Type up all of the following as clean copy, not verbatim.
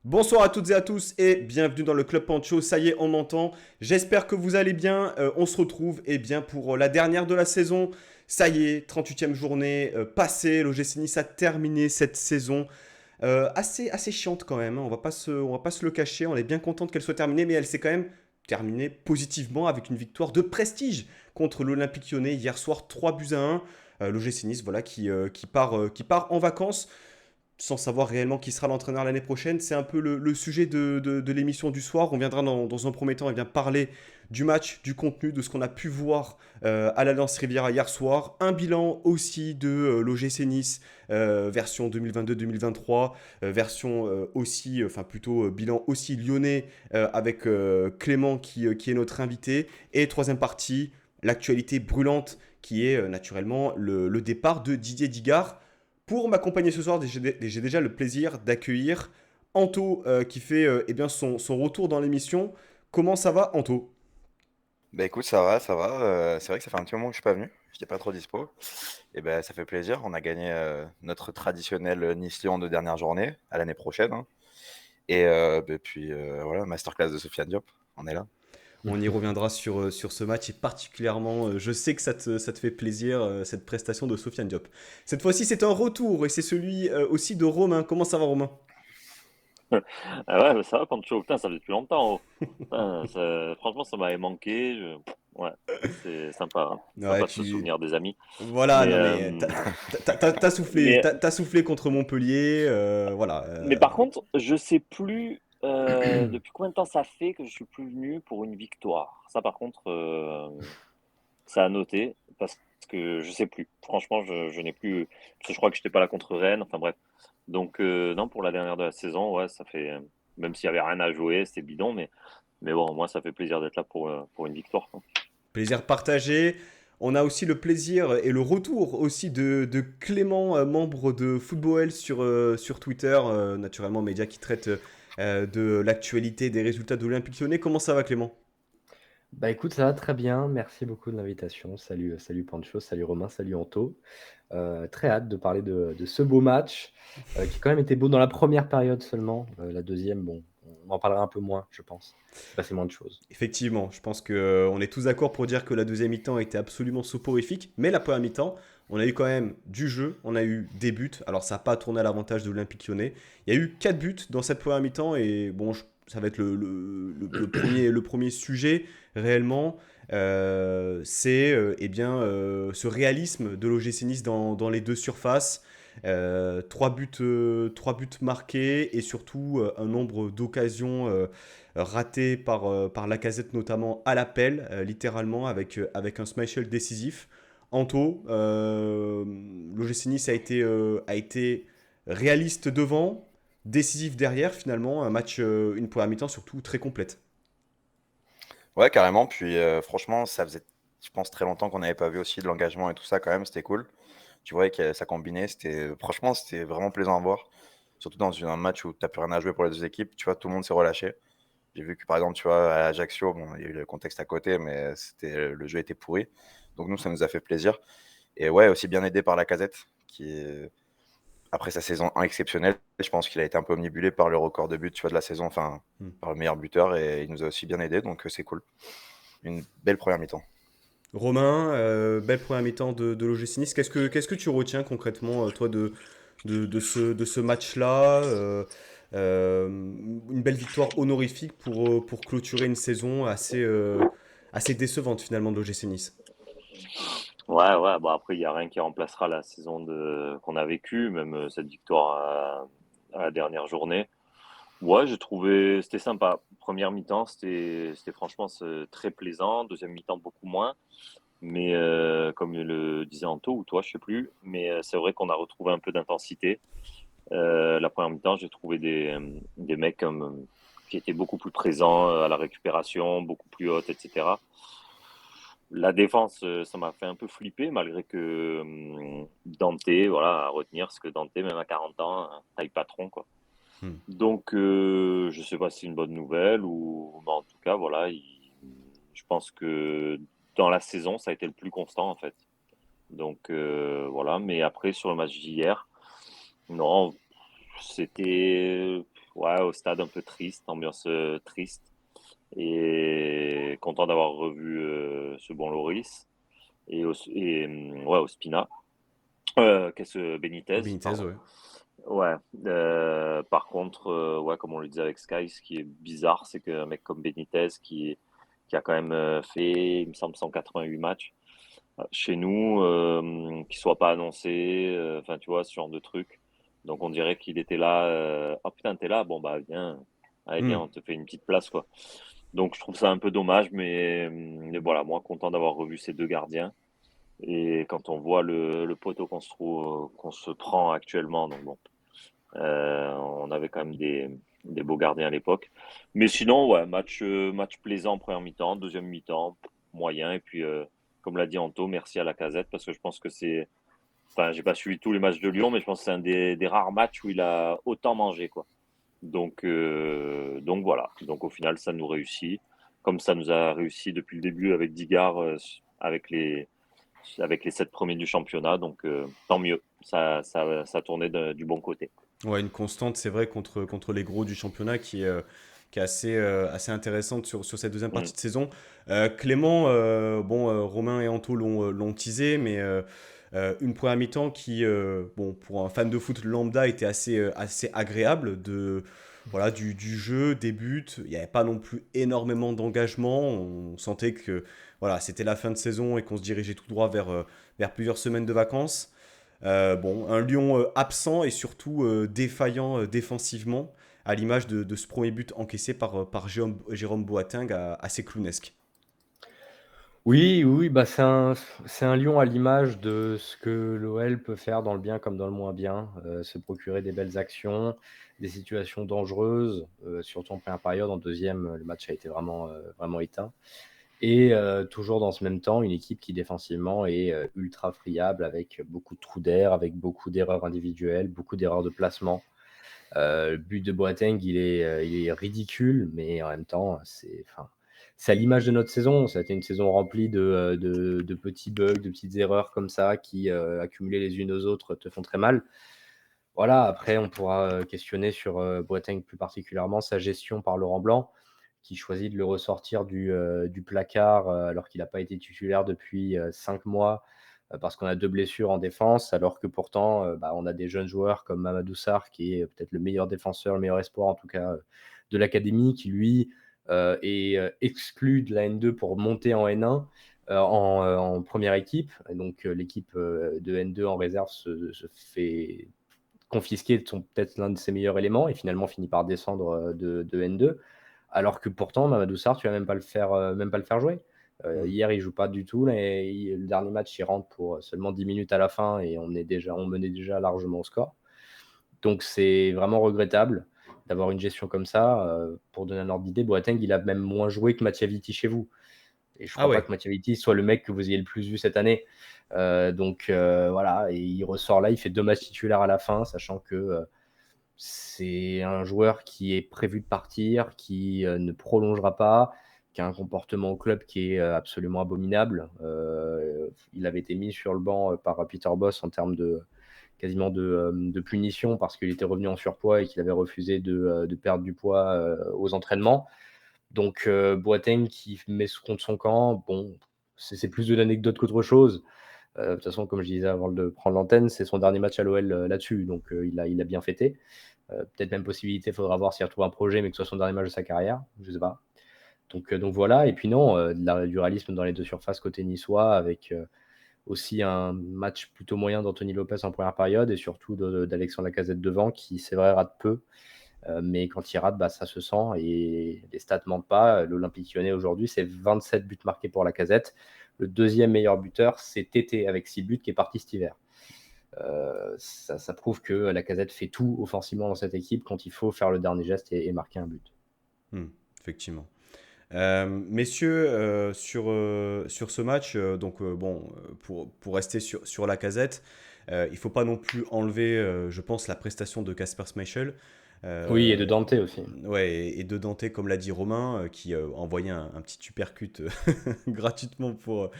Bonsoir à toutes et à tous et bienvenue dans le Club Pancho. Ça y est, on m'entend. J'espère que vous allez bien. On se retrouve pour la dernière de la saison. Ça y est, 38e journée passée. L'OGC Nice a terminé cette saison assez chiante quand même, hein. On va pas se le cacher. On est bien content qu'elle soit terminée, mais elle s'est quand même terminée positivement avec une victoire de prestige contre l'Olympique Lyonnais hier soir, 3 buts à 1. L'OGC Nice, voilà, qui part en vacances sans savoir réellement qui sera l'entraîneur l'année prochaine. C'est un peu le sujet de l'émission du soir. On viendra dans un premier temps et bien parler du match, du contenu, de ce qu'on a pu voir à l'Alliance Riviera hier soir. Un bilan aussi de l'OGC Nice, version 2022-2023, version aussi, enfin plutôt bilan aussi lyonnais avec Clément qui est notre invité. Et troisième partie, l'actualité brûlante qui est naturellement le départ de Didier Digard. Pour m'accompagner ce soir, j'ai déjà le plaisir d'accueillir Anto qui fait son retour dans l'émission. Comment ça va, Anto? Bah écoute, ça va. C'est vrai que ça fait un petit moment que je suis pas venu. J'étais pas trop dispo. Et ben ça fait plaisir. On a gagné notre traditionnel Nice-Lyon de dernière journée à l'année prochaine, hein. Et puis voilà, masterclass de Sofiane Diop. On est là. On y reviendra sur ce match et particulièrement, je sais que ça te fait plaisir, cette prestation de Sofiane Diop. Cette fois-ci, c'est un retour et c'est celui aussi de Romain. Comment ça va, Romain? Ah ouais, bah ça va, Pancho, putain, ça fait depuis longtemps. Oh. Putain, franchement, ça m'avait manqué. Ouais, c'est sympa, hein. Ouais, Sympa de se souvenir des amis. Voilà, Mais, non mais t'as soufflé, mais, t'as soufflé contre Montpellier, voilà. mais par contre, je sais plus depuis combien de temps ça fait que je suis plus venu pour une victoire. Ça, par contre, ça a noté parce que je sais plus. Franchement, je n'ai plus. Parce que je crois que j'étais pas là contre Rennes. Enfin bref. Donc, non, pour la dernière de la saison, ouais, ça fait. Même s'il y avait rien à jouer, c'était bidon, mais bon, moi, ça fait plaisir d'être là pour une victoire, quoi. Plaisir partagé. On a aussi le plaisir et le retour aussi de Clément, membre de Football sur Twitter, naturellement média qui traite de l'actualité des résultats de l'Olympique Lyonnais. Comment ça va, Clément? Bah écoute, ça va très bien. Merci beaucoup de l'invitation. Salut, salut Pancho, salut Romain, salut Anto. Très hâte de parler de ce beau match qui a quand même été beau dans la première période seulement. La deuxième, bon, on en parlera un peu moins, je pense. Il s'est passé moins de choses. Effectivement, je pense que on est tous d'accord pour dire que la deuxième mi-temps était absolument soporifique, mais la première mi-temps, on a eu quand même du jeu, on a eu des buts. Alors ça n'a pas tourné à l'avantage de l'Olympique Lyonnais. Il y a eu 4 buts dans cette première mi-temps et bon, ça va être le premier sujet réellement. C'est ce réalisme de l'OGC Nice dans les deux surfaces. 3 buts marqués et surtout un nombre d'occasions raté par Lacazette notamment à l'appel, littéralement avec un Schmeichel décisif. Anto, l'OGC Nice a été réaliste devant, décisif derrière finalement, un match, une première mi-temps surtout très complète. Ouais, carrément. Puis franchement, ça faisait, je pense, très longtemps qu'on n'avait pas vu aussi de l'engagement et tout ça quand même. C'était cool. Tu voyais que ça combinait. Franchement, c'était vraiment plaisant à voir. Surtout dans un match où tu n'as plus rien à jouer pour les deux équipes. Tu vois, tout le monde s'est relâché. J'ai vu que par exemple, tu vois, à Ajaccio, bon, il y a eu le contexte à côté, mais le jeu était pourri. Donc nous, ça nous a fait plaisir. Et ouais, aussi bien aidé par Lacazette, après sa saison 1 exceptionnelle, je pense qu'il a été un peu omnibulé par le record de buts, tu vois, de la saison, enfin, Hmm. par le meilleur buteur, et il nous a aussi bien aidé, donc c'est cool. Une belle première mi-temps. Romain, belle première mi-temps de l'OGC Nice. Qu'est-ce que tu retiens concrètement, toi, de ce match-là une belle victoire honorifique pour clôturer une saison assez décevante finalement de l'OGC Nice. Ouais, ouais, bah après, il n'y a rien qui remplacera la saison qu'on a vécue, même cette victoire à la dernière journée. Ouais, j'ai trouvé, c'était sympa. Première mi-temps, c'était franchement très plaisant. Deuxième mi-temps, beaucoup moins. Mais comme le disait Anto, ou toi, je sais plus, mais c'est vrai qu'on a retrouvé un peu d'intensité. La première mi-temps, j'ai trouvé des mecs qui étaient beaucoup plus présents à la récupération, beaucoup plus haute, etc. La défense, ça m'a fait un peu flipper, malgré que Dante, voilà, à retenir, parce que Dante, même à 40 ans, taille patron, quoi. Hmm. Donc, je sais pas si c'est une bonne nouvelle, mais en tout cas, voilà, je pense que dans la saison, ça a été le plus constant, en fait. Donc, voilà, mais après, sur le match d'hier, non, c'était. Ouais, au stade un peu triste, ambiance triste. Et content d'avoir revu ce bon Loris. Ouais, Ospina. Qu'est-ce Benitez, Benitez, pardon. ouais. Ouais. Par contre, ouais, comme on le disait avec Sky, ce qui est bizarre, c'est qu'un mec comme Benitez qui a quand même fait, il me semble, 188 matchs chez nous, qui soit pas annoncé, enfin, tu vois, ce genre de truc. Donc, on dirait qu'il était là. Oh putain, t'es là? Bon, bah, viens. Allez, viens, Hmm. on te fait une petite place, quoi. Donc, je trouve ça un peu dommage, mais voilà, moi, content d'avoir revu ces deux gardiens. Et quand on voit le poteau qu'on se prend actuellement, donc bon, on avait quand même des beaux gardiens à l'époque. Mais sinon, ouais, match plaisant en première mi-temps, deuxième mi-temps, moyen. Et puis, comme l'a dit Anto, merci à la Lacazette parce que je pense que c'est. Enfin, j'ai pas suivi tous les matchs de Lyon, mais je pense que c'est un des rares matchs où il a autant mangé, quoi. Donc voilà. Donc au final, ça nous réussit. Comme ça nous a réussi depuis le début avec Digard, avec les 7 premiers du championnat. Donc tant mieux. Ça tournait du bon côté. Ouais, une constante, c'est vrai, contre les gros du championnat qui est assez intéressante sur cette deuxième Mm. partie de saison. Clément, Romain et Anto l'ont teasé, mais une première mi-temps qui, bon, pour un fan de foot lambda, était assez agréable. Voilà, du jeu, des buts. Il n'y avait pas non plus énormément d'engagement. On sentait que voilà, c'était la fin de saison et qu'on se dirigeait tout droit vers plusieurs semaines de vacances. Bon, un Lyon absent et surtout défaillant défensivement, à l'image de ce premier but encaissé par Jérôme Boateng assez clownesque. Oui, oui, bah c'est un Lyon à l'image de ce que l'OL peut faire dans le bien comme dans le moins bien, se procurer des belles actions, des situations dangereuses, surtout en première période. En deuxième, le match a été vraiment éteint. Et toujours dans ce même temps, une équipe qui défensivement est ultra friable avec beaucoup de trous d'air, avec beaucoup d'erreurs individuelles, beaucoup d'erreurs de placement. Le but de Boateng, il est ridicule, mais en même temps, c'est à l'image de notre saison. Ça a été une saison remplie de petits bugs, de petites erreurs comme ça qui, accumulées les unes aux autres, te font très mal. Voilà, après, on pourra questionner sur Boateng plus particulièrement sa gestion par Laurent Blanc, qui choisit de le ressortir du placard alors qu'il n'a pas été titulaire depuis 5 mois parce qu'on a 2 blessures en défense, alors que pourtant, on a des jeunes joueurs comme Mamadou Sarr, qui est peut-être le meilleur défenseur, le meilleur espoir en tout cas de l'académie, qui lui est exclu de la N2 pour monter en N1 en première équipe. Et donc l'équipe de N2 en réserve se fait confisquer peut-être l'un de ses meilleurs éléments et finalement finit par descendre de N2. Alors que pourtant, Mamadou Sarr, tu vas même pas le faire jouer. Mm. Hier, il joue pas du tout. Le dernier match, il rentre pour seulement 10 minutes à la fin et on menait déjà largement au score. Donc c'est vraiment regrettable d'avoir une gestion comme ça. Pour donner un ordre d'idée, Boateng, il a même moins joué que Mathiaviti chez vous. Et je Ah crois pas ouais. que Mathiaviti soit le mec que vous ayez le plus vu cette année. Donc voilà, et il ressort là, il fait 2 matchs titulaires à la fin, sachant que c'est un joueur qui est prévu de partir, qui ne prolongera pas, qui a un comportement au club qui est absolument abominable. Il avait été mis sur le banc par Peter Bosz en termes quasiment de punition parce qu'il était revenu en surpoids et qu'il avait refusé de perdre du poids aux entraînements. Donc Boateng qui met contre son camp, bon, c'est plus de l'anecdote qu'autre chose. De toute façon, comme je disais avant de prendre l'antenne, c'est son dernier match à l'OL là-dessus, donc il a bien fêté. Peut-être même possibilité, il faudra voir s'il retrouve un projet, mais que ce soit son dernier match de sa carrière, je sais pas. Donc voilà, et puis non, du réalisme dans les deux surfaces côté niçois, avec aussi un match plutôt moyen d'Anthony Lopez en première période, et surtout d'Alexandre Lacazette devant, qui c'est vrai rate peu, mais quand il rate, ça se sent, et les stats mentent pas. L'Olympique Lyonnais aujourd'hui, c'est 27 buts marqués pour Lacazette. Le deuxième meilleur buteur, c'est Tété avec 6 buts, qui est parti cet hiver. Ça prouve que Lacazette fait tout offensivement dans cette équipe quand il faut faire le dernier geste et marquer un but. Effectivement. Messieurs, sur ce match, pour rester sur Lacazette, il ne faut pas non plus enlever, je pense, la prestation de Kasper Schmeichel. Oui, et de Dante aussi. Ouais, et de Dante, comme l'a dit Romain, qui envoyait un petit uppercut gratuitement pour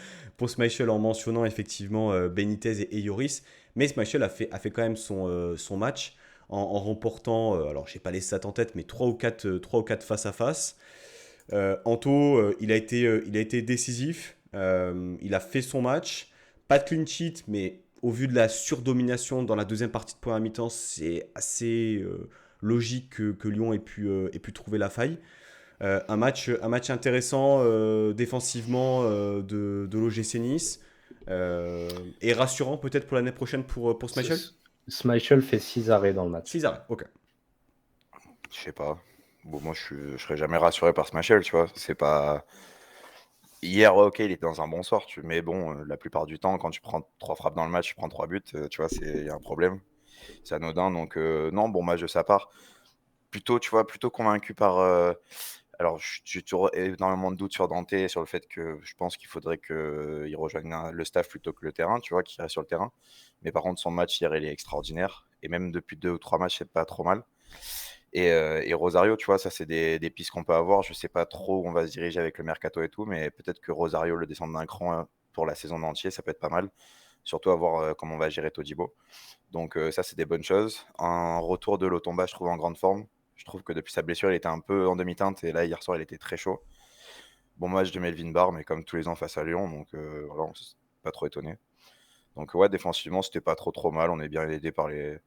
Schmeichel en mentionnant effectivement Benitez et Lloris. Mais Schmeichel a fait quand même son match en remportant, alors je n'ai pas les stats en tête, mais 3 ou 4 face à face. Anto, il a été décisif, il a fait son match, pas de clean sheet, mais au vu de la surdomination dans la deuxième partie de première mi-temps, c'est assez logique que Lyon ait pu trouver la faille. Un match intéressant défensivement de l'OGC Nice et rassurant peut-être pour l'année prochaine pour Schmeichel. Schmeichel fait 6 arrêts dans le match. 6 arrêts, ok. Je sais pas. Bon, moi, je serais jamais rassuré par Schmeichel, tu vois. C'est pas. Hier, ok, il était dans un bon sort, mais bon, la plupart du temps, quand tu prends 3 frappes dans le match, tu prends 3 buts, tu vois, il y a un problème. C'est anodin, donc non, bon match de sa part. Plutôt, tu vois, plutôt convaincu par. Alors, j'ai toujours énormément de doutes sur Dante, sur le fait que je pense qu'il faudrait qu'il rejoigne le staff plutôt que le terrain, tu vois, qu'il reste sur le terrain. Mais par contre, son match hier, il est extraordinaire. Et même depuis 2 ou 3 matchs, c'est pas trop mal. Et Rosario, tu vois, ça, c'est des pistes qu'on peut avoir. Je sais pas trop où on va se diriger avec le mercato et tout, mais peut-être que Rosario le descende d'un cran pour la saison entière, ça peut être pas mal. Surtout à voir comment on va gérer Todibo. Donc ça, c'est des bonnes choses. Un retour de Lotomba, je trouve, en grande forme. Je trouve que depuis sa blessure, il était un peu en demi-teinte. Et là, hier soir, il était très chaud. Bon match de Melvin Barr, mais comme tous les ans face à Lyon. Donc voilà, on s'est pas trop étonné. Donc ouais, défensivement, c'était pas trop mal. On est bien aidé par les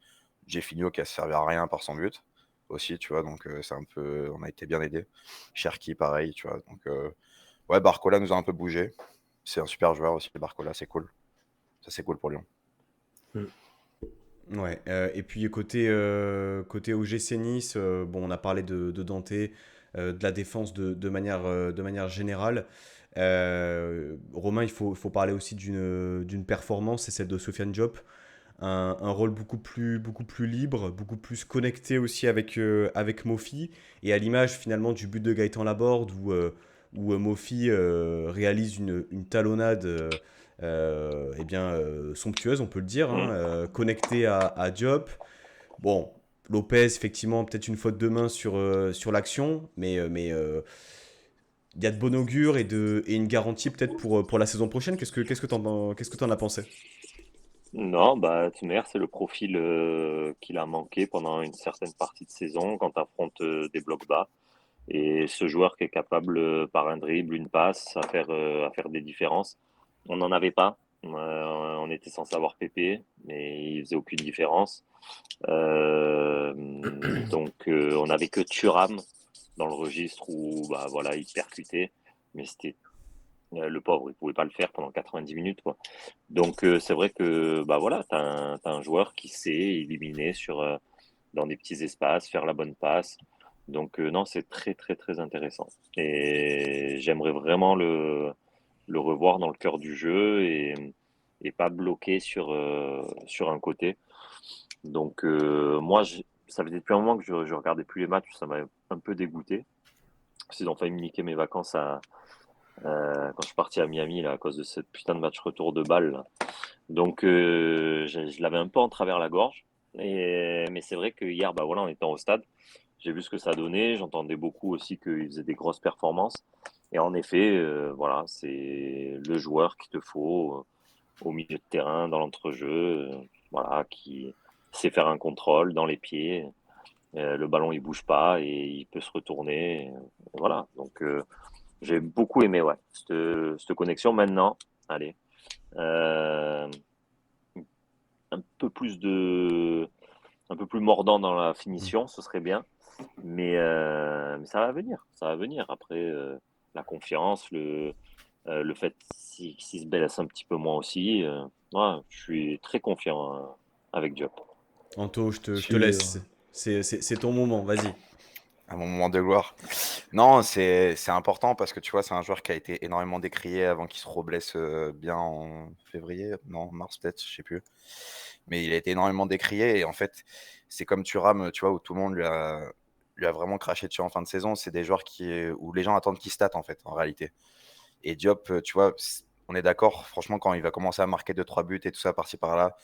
Jeffinho qui a servi à rien par son but aussi, tu vois. Donc c'est un peu, on a été bien aidé. Cherki, pareil, tu vois. Donc ouais, Barcola nous a un peu bougé. C'est un super joueur aussi, Barcola, c'est cool. Ça, c'est cool pour Lyon. Ouais, et puis côté OGC Nice, bon, on a parlé de Dante, de la défense de manière générale. Romain, il faut parler aussi d'une performance, c'est celle de Sofiane Diop. Un rôle beaucoup plus libre, beaucoup plus connecté aussi avec Mofi. Et à l'image finalement du but de Gaëtan Laborde où Mofi réalise une talonnade eh bien, somptueuse, on peut le dire, hein, connectée à Diop. Bon, Lopez, effectivement, peut-être une faute de main sur l'action, mais il y a de bon augure et une garantie peut-être pour la saison prochaine. Qu'est-ce que t'en as pensé? Non, bah, Thumer, c'est le profil qu'il a manqué pendant une certaine partie de saison quand tu affrontes des blocs bas. Et ce joueur qui est capable, par un dribble, une passe, à faire des différences, on n'en avait pas. On était censé avoir Pépé, mais il faisait aucune différence. On n'avait que Thuram dans le registre où bah, voilà, il percutait, mais c'était le pauvre, il pouvait pas le faire pendant 90 minutes, quoi. Donc c'est vrai que bah voilà, t'as un joueur qui sait éliminer dans des petits espaces, faire la bonne passe. Donc non, c'est très intéressant. Et j'aimerais vraiment le revoir dans le cœur du jeu et pas bloqué sur un côté. Donc ça faisait depuis un moment que je regardais plus les matchs, ça m'a un peu dégoûté. Parce qu'ils ont failli me niquer mes vacances quand je suis parti à Miami là, à cause de cette putain de match retour de balle, là. Donc je l'avais un peu en travers la gorge. Mais c'est vrai que hier, bah voilà, en étant au stade, j'ai vu ce que ça donnait. J'entendais beaucoup aussi qu'il faisait des grosses performances. Et en effet, voilà, c'est le joueur qu'il te faut au milieu de terrain, dans l'entrejeu, voilà, qui sait faire un contrôle dans les pieds. Le ballon il bouge pas et il peut se retourner. Voilà, donc j'ai beaucoup aimé ouais, cette connexion maintenant. Allez, euh, un peu plus un peu plus mordant dans la finition, ce serait bien. Mais ça va venir, ça va venir. Après, la confiance, le fait qu'il se blesse un petit peu moins aussi, ouais, je suis très confiant avec Diop. Anto, je te Sur- laisse. C'est ton moment, vas-y. À mon moment de gloire. Non, c'est important parce que tu vois, c'est un joueur qui a été énormément décrié avant qu'il se reblesse bien en février, non, mars peut-être, je sais plus. Mais il a été énormément décrié et en fait, c'est comme Thuram, tu vois, où tout le monde lui a vraiment craché dessus en fin de saison. C'est des joueurs où les gens attendent qu'il state en fait, en réalité. Et Diop, tu vois, on est d'accord, franchement, quand il va commencer à marquer 2-3 buts et tout ça, par-ci par-là,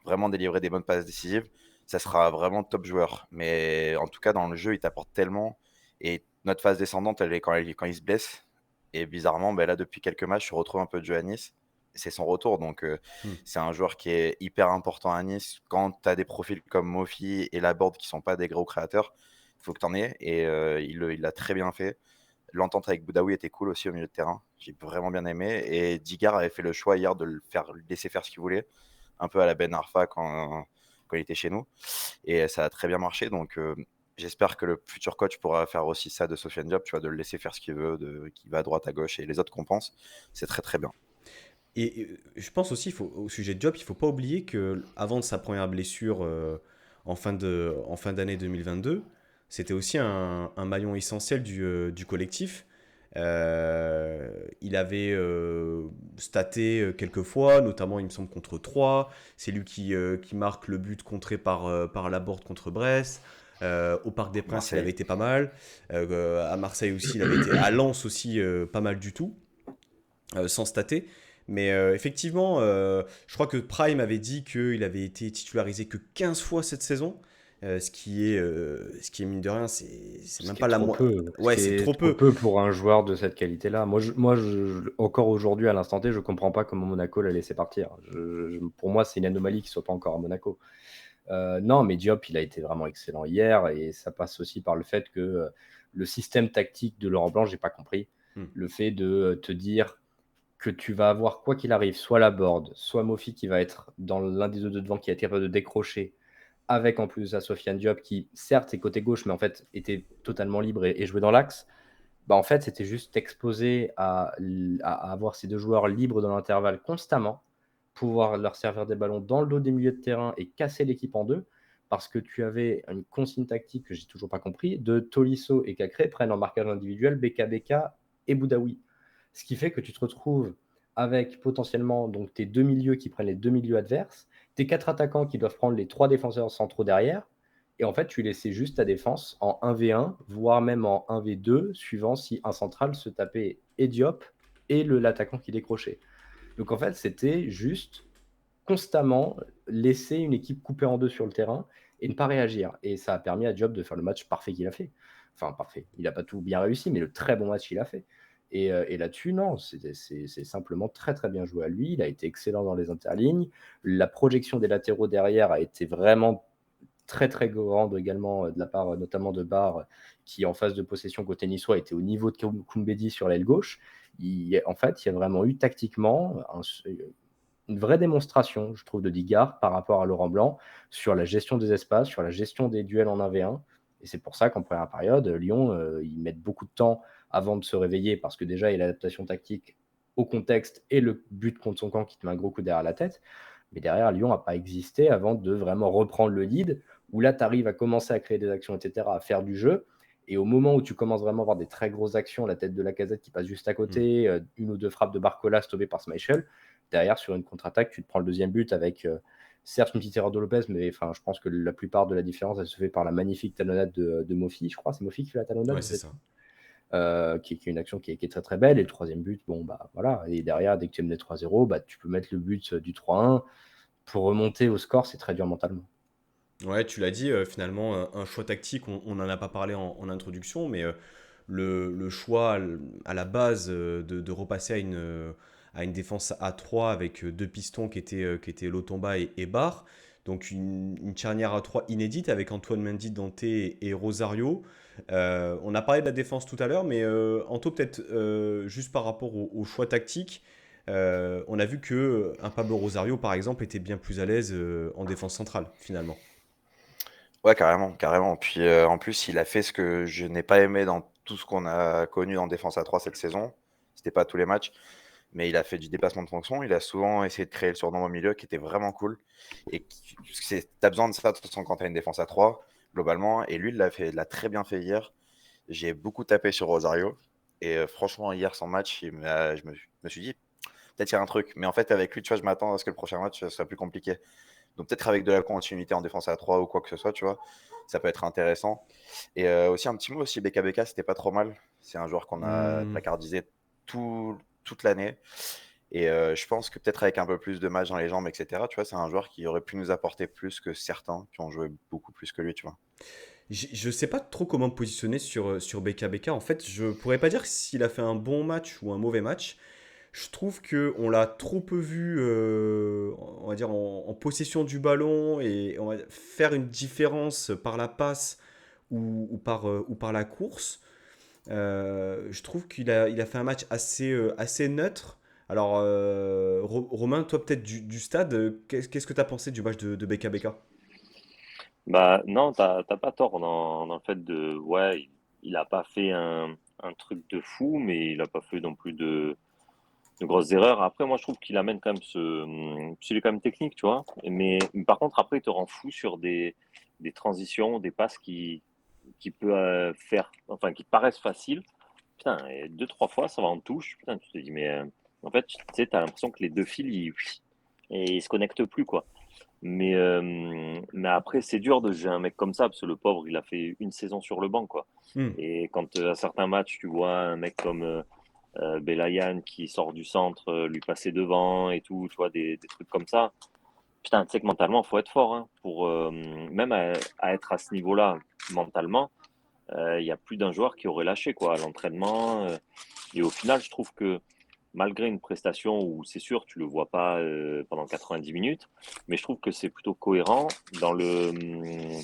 vraiment délivrer des bonnes passes décisives, ça sera vraiment top joueur. Mais en tout cas, dans le jeu, il t'apporte tellement. Et notre phase descendante, elle est quand il se blesse. Et bizarrement, ben là, depuis quelques matchs, je retrouve un peu de jeu à Nice. c'est son retour. Donc, Hmm. c'est un joueur qui est hyper important à Nice. Quand tu as des profils comme Mofi et Laborde qui sont pas des gros créateurs, il faut que tu en aies. Et il l'a très bien fait. L'entente avec Boudaoui était cool aussi au milieu de terrain. J'ai vraiment bien aimé. Et Digard avait fait le choix hier de le laisser faire ce qu'il voulait, un peu à la Ben Arfa quand il était chez nous. Et ça a très bien marché. Donc, j'espère que le futur coach pourra faire aussi ça de Sofiane Diop, tu vois, de le laisser faire ce qu'il veut, qu'il va à droite, à gauche, et les autres compensent. C'est très, très bien. Et je pense aussi, au sujet de Diop, il faut pas oublier que avant de sa première blessure en fin d'année 2022, c'était aussi un maillon essentiel du collectif. Il avait staté quelques fois, notamment il me semble contre 3. C'est lui qui marque le but contré par Laborde contre Brest. Au Parc des Princes, il avait Marseille. été pas mal. À Marseille aussi, il avait été. À Lens aussi, pas mal du tout, sans stater. Mais effectivement, je crois que Prime avait dit qu'il avait été titularisé que 15 fois cette saison. Ce qui est mine de rien, c'est Ce même qui est pas la trop moitié. peu, ce Ouais, qui c'est est trop trop peu. peu pour un joueur de cette qualité-là. Encore aujourd'hui, à l'instant T, je comprends pas comment Monaco l'a laissé partir. Pour moi, c'est une anomalie qu'il soit pas encore à Monaco. Non, mais Diop, il a été vraiment excellent hier et ça passe aussi par le fait que le système tactique de Laurent Blanc, j'ai pas compris. Hmm. Le fait de te dire que tu vas avoir, quoi qu'il arrive, soit la board, soit Mofi qui va être dans l'un des deux de devant qui a été capable de décrocher, avec en plus à Sofiane Diop qui, certes, est côté gauche, mais en fait était totalement libre et jouait dans l'axe. Bah, en fait, c'était juste exposé à avoir ces deux joueurs libres dans l'intervalle constamment, pouvoir leur servir des ballons dans le dos des milieux de terrain et casser l'équipe en deux, parce que tu avais une consigne tactique que j'ai toujours pas compris, de Tolisso et Cacré prennent en marquage individuel BKBK et Boudaoui. Ce qui fait que tu te retrouves avec potentiellement donc tes deux milieux qui prennent les deux milieux adverses, tes quatre attaquants qui doivent prendre les trois défenseurs centraux derrière, et en fait, tu laissais juste ta défense en 1v1, voire même en 1v2, suivant si un central se tapait et Diop et l'attaquant qui décrochait. Donc en fait, c'était juste constamment laisser une équipe coupée en deux sur le terrain et ne pas réagir. Et ça a permis à Diop de faire le match parfait qu'il a fait. Enfin, parfait. Il n'a pas tout bien réussi, mais le très bon match qu'il a fait. Et là-dessus, non, c'est simplement très très bien joué à lui. Il a été excellent dans les interlignes. La projection des latéraux derrière a été vraiment très très grande également de la part notamment de Barre qui en phase de possession côté niçois était au niveau de Koumbedi sur l'aile gauche. En fait, il y a vraiment eu tactiquement une vraie démonstration, je trouve, de Digard par rapport à Laurent Blanc sur la gestion des espaces, sur la gestion des duels en 1v1. Et c'est pour ça qu'en première période, Lyon, ils mettent beaucoup de temps avant de se réveiller parce que déjà, il y a l'adaptation tactique au contexte et le but contre son camp qui te met un gros coup derrière la tête. Mais derrière, Lyon n'a pas existé avant de vraiment reprendre le lead, où là, tu arrives à commencer à créer des actions, etc., à faire du jeu. Et au moment où tu commences vraiment à avoir des très grosses actions, la tête de Lacazette qui passe juste à côté, une ou deux frappes de Barcola stoppées par Schmeichel, derrière, sur une contre-attaque, tu te prends le deuxième but avec, certes, une petite erreur de Lopez, mais je pense que la plupart de la différence, elle se fait par la magnifique talonnade de Mofi, je crois. C'est Mofi qui fait la talonnade, Ouais, c'est ça. qui est une action qui est très très belle. Et le troisième but, bon, bah voilà. Et derrière, dès que tu es mené 3-0, bah, tu peux mettre le but du 3-1. Pour remonter au score, c'est très dur mentalement. Ouais, tu l'as dit, finalement, un choix tactique, on n'en a pas parlé en introduction, mais le choix à la base de repasser à une défense à 3 avec deux pistons qui étaient Lotomba et Barre, donc une charnière à 3 inédite avec Antoine Mendy, Dante et Rosario. On a parlé de la défense tout à l'heure, mais Anto, peut-être juste par rapport au choix tactique, on a vu que un Pablo Rosario, par exemple, était bien plus à l'aise en défense centrale, finalement. Ouais, carrément, carrément. Puis en plus, il a fait ce que je n'ai pas aimé dans tout ce qu'on a connu en défense à 3 cette saison. C'était pas tous les matchs, mais il a fait du dépassement de fonction. Il a souvent essayé de créer le surnombre au milieu qui était vraiment cool. Et t'as besoin de ça de toute façon quand t'as une défense à 3 globalement. Et lui, il l'a très bien fait hier. J'ai beaucoup tapé sur Rosario. Et franchement, hier, son match, je me suis dit, peut-être il y a un truc. Mais en fait, avec lui, tu vois, je m'attends à ce que le prochain match soit plus compliqué. Donc peut-être avec de la continuité en défense à 3 ou quoi que ce soit, tu vois, ça peut être intéressant. Et aussi un petit mot aussi, BKBK, c'était pas trop mal. C'est un joueur qu'on a Hmm. placardisé toute l'année. Et je pense que peut-être avec un peu plus de matchs dans les jambes, etc., tu vois, c'est un joueur qui aurait pu nous apporter plus que certains qui ont joué beaucoup plus que lui, tu vois. Je sais pas trop comment me positionner sur BKBK. En fait, je pourrais pas dire s'il a fait un bon match ou un mauvais match. Je trouve que on l'a trop peu vu, on va dire, en possession du ballon et on va faire une différence par la passe ou par la course. Je trouve il a fait un match assez neutre. Alors, Romain, toi peut-être du stade, qu'est-ce que tu as pensé du match de BKBK? Bah non, t'as pas tort dans le fait de ouais, il a pas fait un truc de fou, mais il a pas fait non plus de grosses erreurs. Après, moi, je trouve qu'il amène quand même il est quand même technique, tu vois. Mais par contre, après, il te rend fou sur des transitions, des passes qui peut faire, enfin, qui te paraissent faciles. Putain, et deux, trois fois, ça va en touche. Putain, tu te dis, mais en fait, tu sais, t'as l'impression que les deux fils, ils se connectent plus, quoi. Mais après, c'est dur de gérer un mec comme ça, parce que le pauvre, il a fait une saison sur le banc, quoi. Hmm. Et quand à certains matchs, tu vois un mec comme Belayan qui sort du centre, lui passer devant et tout, tu vois, des trucs comme ça. Putain, tu sais que mentalement, faut être fort, hein, pour même à être à ce niveau-là mentalement. Il y a plus d'un joueur qui aurait lâché quoi à l'entraînement. Et au final, je trouve que malgré une prestation où c'est sûr tu le vois pas pendant 90 minutes, mais je trouve que c'est plutôt cohérent dans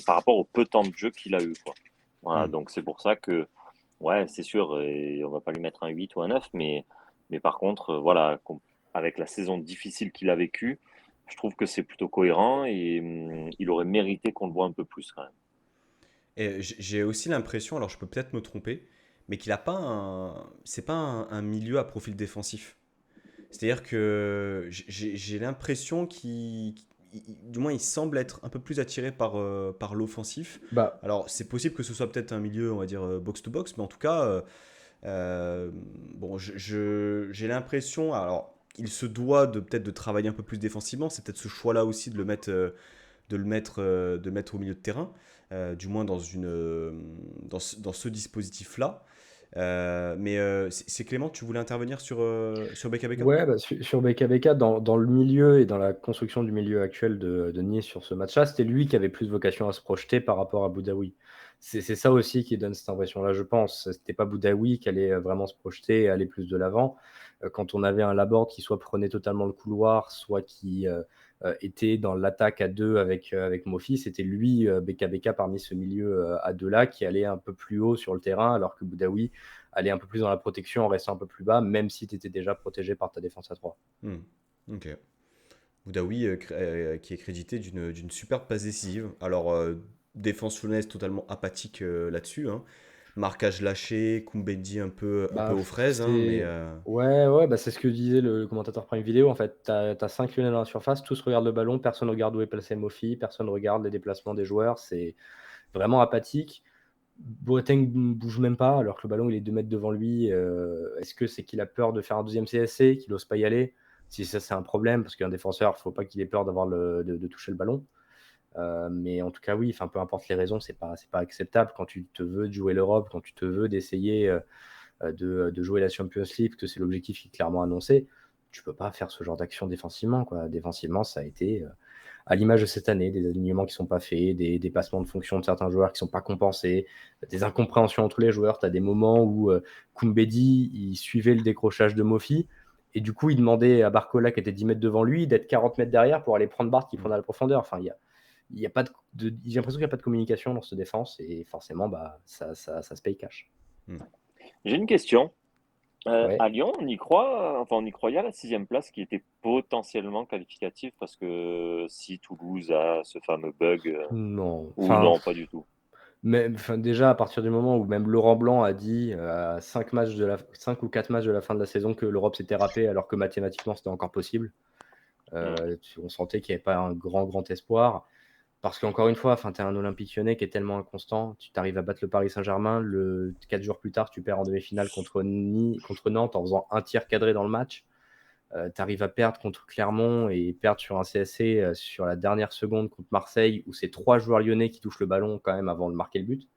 par rapport au peu de temps de jeu qu'il a eu quoi. Voilà, Hmm. donc c'est pour ça que ouais, c'est sûr, et on va pas lui mettre un 8 ou un 9, mais par contre, voilà, avec la saison difficile qu'il a vécue, je trouve que c'est plutôt cohérent et il aurait mérité qu'on le voit un peu plus quand même. Et j'ai aussi l'impression, alors je peux peut-être me tromper, mais qu'il a pas c'est pas un milieu à profil défensif. C'est-à-dire que j'ai l'impression du moins, il semble être un peu plus attiré par l'offensif. Bah, Alors, c'est possible que ce soit peut-être un milieu, on va dire, box-to-box, mais en tout cas, euh, bon, j'ai l'impression, alors, il se doit peut-être de travailler un peu plus défensivement. C'est peut-être ce choix-là aussi de le mettre au milieu de terrain, du moins dans ce dispositif-là. C'est Clément, tu voulais intervenir sur BKBK? ouais, bah, sur BKBK, dans le milieu et dans la construction du milieu actuel de Nice sur ce match-là, c'était lui qui avait plus vocation à se projeter par rapport à Boudaoui. C'est ça aussi qui donne cette impression-là, je pense. C'était pas Boudaoui qui allait vraiment se projeter et aller plus de l'avant. Quand on avait un Laborde qui soit prenait totalement le couloir, soit qui était dans l'attaque à deux avec Mofi, c'était lui, BKBK, parmi ce milieu à deux-là, qui allait un peu plus haut sur le terrain, alors que Boudaoui aller un peu plus dans la protection en restant un peu plus bas, même si tu étais déjà protégé par ta défense à 3. Hmm. Ok. Boudaoui, qui est crédité d'une superbe passe décisive. Alors, défense lyonnaise totalement apathique là-dessus, hein. Marquage lâché, Koumbendi un peu Bah, aux fraises, hein, mais ouais, bah, c'est ce que disait le commentateur Prime Vidéo. En fait, tu as 5 Lyonnais dans la surface, tous regardent le ballon, personne ne regarde où est placé Mofi, personne ne regarde les déplacements des joueurs. C'est vraiment apathique. Boateng ne bouge même pas, alors que le ballon il est 2 mètres devant lui. Est-ce que c'est qu'il a peur de faire un deuxième CSC, qu'il n'ose pas y aller? Si ça, c'est un problème, parce qu'un défenseur, il ne faut pas qu'il ait peur de toucher le ballon. Mais en tout cas, oui, peu importe les raisons, c'est pas acceptable quand tu te veux de jouer l'Europe, quand tu te veux d'essayer de jouer la Champions League, que c'est l'objectif qui est clairement annoncé. Tu peux pas faire ce genre d'action défensivement, quoi. Défensivement, ça a été à l'image de cette année, des alignements qui sont pas faits, des déplacements de fonction de certains joueurs qui sont pas compensés, des incompréhensions entre les joueurs. Tu as des moments où Koumbedi, il suivait le décrochage de Mofi, et du coup, il demandait à Barcola, qui était 10 mètres devant lui, d'être 40 mètres derrière pour aller prendre Bart qui prenait à la profondeur. Enfin, il y a pas j'ai l'impression qu'il n'y a pas de communication dans cette défense, et forcément, bah, ça se paye cash. hmm. J'ai une question. Ouais. À Lyon, on y croit, enfin on y croyait à la sixième place qui était potentiellement qualificative parce que si Toulouse a ce fameux bug, Non, ou non, pas du tout. mais déjà, à partir du moment où même Laurent Blanc a dit à 5 ou 4 matchs de la fin de la saison que l'Europe s'était râpée, alors que mathématiquement c'était encore possible, Hmm. on sentait qu'il n'y avait pas un grand espoir. Parce qu'encore une fois, tu es un Olympique Lyonnais qui est tellement inconstant. Tu arrives à battre le Paris Saint-Germain, 4 jours plus tard, tu perds en demi-finale contre Nantes en faisant un tir cadré dans le match. Tu arrives à perdre contre Clermont et perdre sur un CSC sur la dernière seconde contre Marseille, où c'est 3 joueurs lyonnais qui touchent le ballon quand même avant de marquer le but.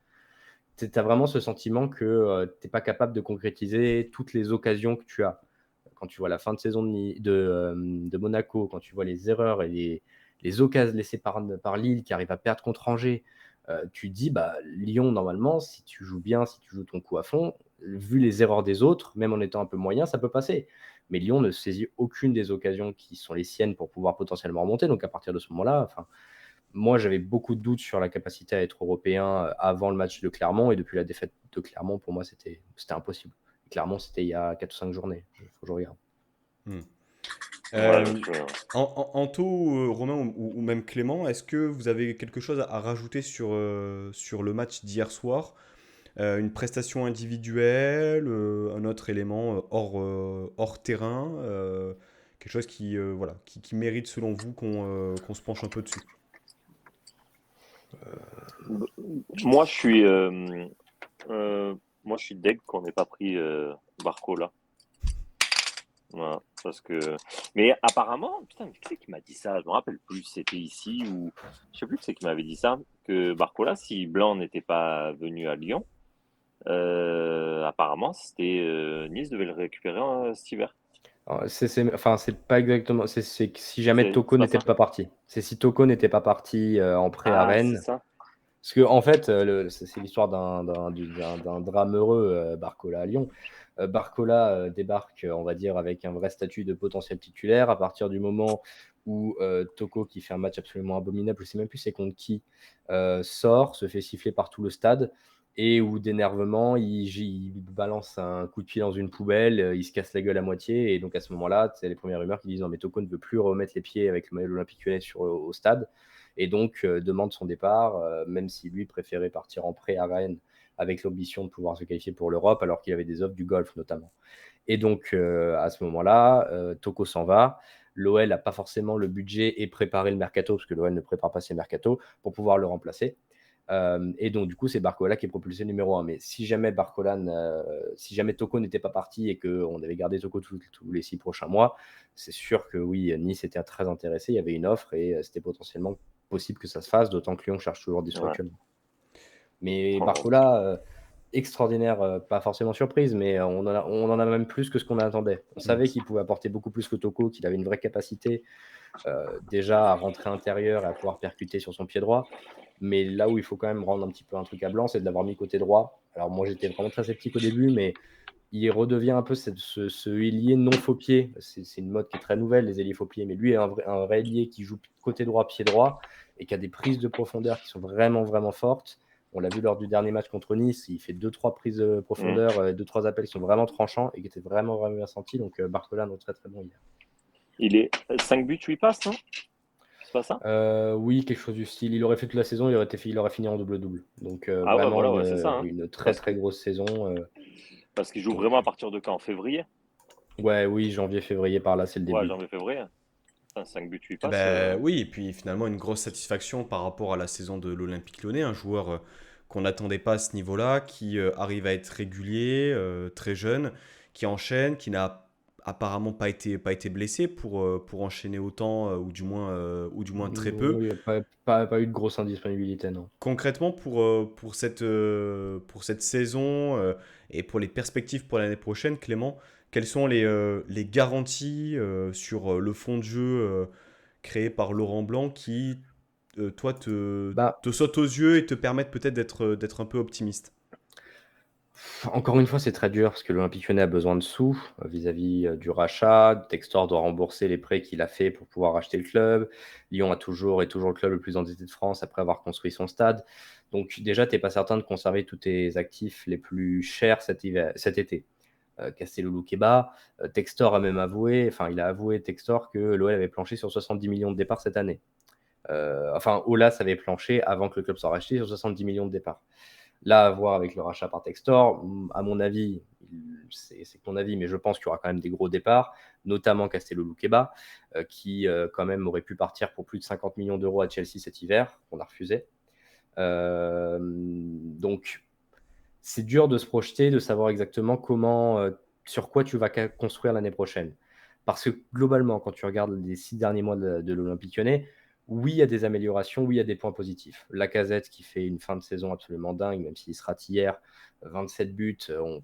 Tu as vraiment ce sentiment que tu n'es pas capable de concrétiser toutes les occasions que tu as. Quand tu vois la fin de saison de Monaco, quand tu vois les erreurs et les occasions laissées par Lille qui arrivent à perdre contre Angers, tu dis, bah, Lyon, normalement, si tu joues bien, si tu joues ton coup à fond, vu les erreurs des autres, même en étant un peu moyen, ça peut passer. mais Lyon ne saisit aucune des occasions qui sont les siennes pour pouvoir potentiellement remonter. Donc à partir de ce moment-là, moi j'avais beaucoup de doutes sur la capacité à être européen avant le match de Clermont, et depuis la défaite de Clermont, pour moi c'était impossible. Clermont, c'était il y a 4 ou 5 journées, il faut que je regarde. Euh, Anto, Romain ou même Clément, est-ce que vous avez quelque chose à rajouter sur le match d'hier soir? Une prestation individuelle, un autre élément hors terrain, quelque chose qui mérite selon vous qu'on se penche un peu dessus. Moi, je suis, moi, je suis deg qu'on n'ait pas pris Barcola. Voilà, parce que. Mais apparemment, putain, qui c'est qui m'a dit ça? Je me rappelle plus. C'était ici ou je sais plus qui c'est qui m'avait dit ça. Que Barcola, si Blanc n'était pas venu à Lyon, apparemment, Nice devait le récupérer cet hiver. Alors, c'est pas exactement. C'est que si jamais Toko C'est pas n'était ça? pas parti. C'est si Toko n'était pas parti en prêt à Ah, c'est Rennes. ça. Parce que en fait, c'est l'histoire d'un drame heureux, Barcola à Lyon. Barcola débarque, on va dire, avec un vrai statut de potentiel titulaire à partir du moment où Toko, qui fait un match absolument abominable, je ne sais même plus c'est contre qui, sort, se fait siffler par tout le stade, et où d'énervement, il balance un coup de pied dans une poubelle, il se casse la gueule à moitié, et donc à ce moment-là, c'est les premières rumeurs qui disent non mais Toko ne veut plus remettre les pieds avec le maillot de l'Olympique Lyonnais au stade, et donc demande son départ, même si lui préférait partir en prêt à Rennes avec l'ambition de pouvoir se qualifier pour l'Europe, alors qu'il avait des offres du golf notamment. Et donc à ce moment-là, Toko s'en va. L'OL n'a pas forcément le budget et préparé le mercato, parce que l'OL ne prépare pas ses mercatos, pour pouvoir le remplacer. Et donc du coup, c'est Barcola qui est propulsé numéro 1. Mais si jamais si jamais Toko n'était pas parti et qu'on avait gardé Toko tous les 6 prochains mois, c'est sûr que oui, Nice était très intéressé, il y avait une offre et c'était potentiellement possible que ça se fasse, d'autant que Lyon cherche toujours des sous actuellement. Mais Barcola, extraordinaire, pas forcément surprise, mais on en a même plus que ce qu'on attendait. On savait qu'il pouvait apporter beaucoup plus que Toko, qu'il avait une vraie capacité déjà à rentrer intérieur et à pouvoir percuter sur son pied droit. Mais là où il faut quand même rendre un petit peu un truc à Blanc, c'est de l'avoir mis côté droit. Alors moi j'étais vraiment très sceptique au début, mais il redevient un peu ce ailier non faux pied. C'est une mode qui est très nouvelle, les ailiers faux pieds, mais lui est un vrai ailier qui joue côté droit, pied droit, et qui a des prises de profondeur qui sont vraiment, vraiment fortes. On l'a vu lors du dernier match contre Nice, il fait 2-3 prises de profondeur, 2-3 appels qui sont vraiment tranchants et qui étaient vraiment, vraiment bien sentis. Donc Barcola, non, très, très bon hier. Il est 5 buts, 8 passes, non? C'est pas ça? Oui, quelque chose du style. Il aurait fait toute la saison, il aurait fini en double-double. Donc vraiment voilà, ouais, c'est ça, hein. une très, très grosse saison. Parce qu'il joue vraiment à partir de quand? En février? Ouais, oui, janvier, février, par là, c'est le début. Ouais, janvier-février. 5 buts, 8 passes. Oui, et puis finalement une grosse satisfaction par rapport à la saison de l'Olympique Lyonnais, un joueur qu'on n'attendait pas à ce niveau-là, qui arrive à être régulier, très jeune, qui enchaîne, qui n'a apparemment pas été blessé pour enchaîner autant, ou du moins très peu. Oui, il n'y a pas eu de grosse indisponibilité, non. Concrètement, pour cette saison et pour les perspectives pour l'année prochaine, Clément, quelles sont les garanties sur le fond de jeu créé par Laurent Blanc qui, toi, te sautent aux yeux et te permettent peut-être d'être un peu optimiste? Encore une fois, c'est très dur parce que l'Olympique Lyonnais a besoin de sous vis-à-vis du rachat. Textor doit rembourser les prêts qu'il a fait pour pouvoir acheter le club. Lyon est toujours le club le plus endetté de France après avoir construit son stade. Donc déjà, tu n'es pas certain de conserver tous tes actifs les plus chers cet été. Castello Luqueba, Textor a même avoué, Textor, que l'OL avait planché sur 70 millions de départs cette année. Aulas avait planché avant que le club soit racheté sur 70 millions de départs. Là, à voir avec le rachat par Textor, à mon avis, c'est ton avis, mais je pense qu'il y aura quand même des gros départs, notamment Castello Luqueba, qui quand même aurait pu partir pour plus de 50 millions d'euros à Chelsea cet hiver, qu'on a refusé. Donc, c'est dur de se projeter, de savoir exactement sur quoi tu vas construire l'année prochaine. Parce que globalement, quand tu regardes les 6 derniers mois de l'Olympique Lyonnais, oui, il y a des améliorations, oui, il y a des points positifs. Lacazette qui fait une fin de saison absolument dingue, même s'il se rate hier, 27 buts,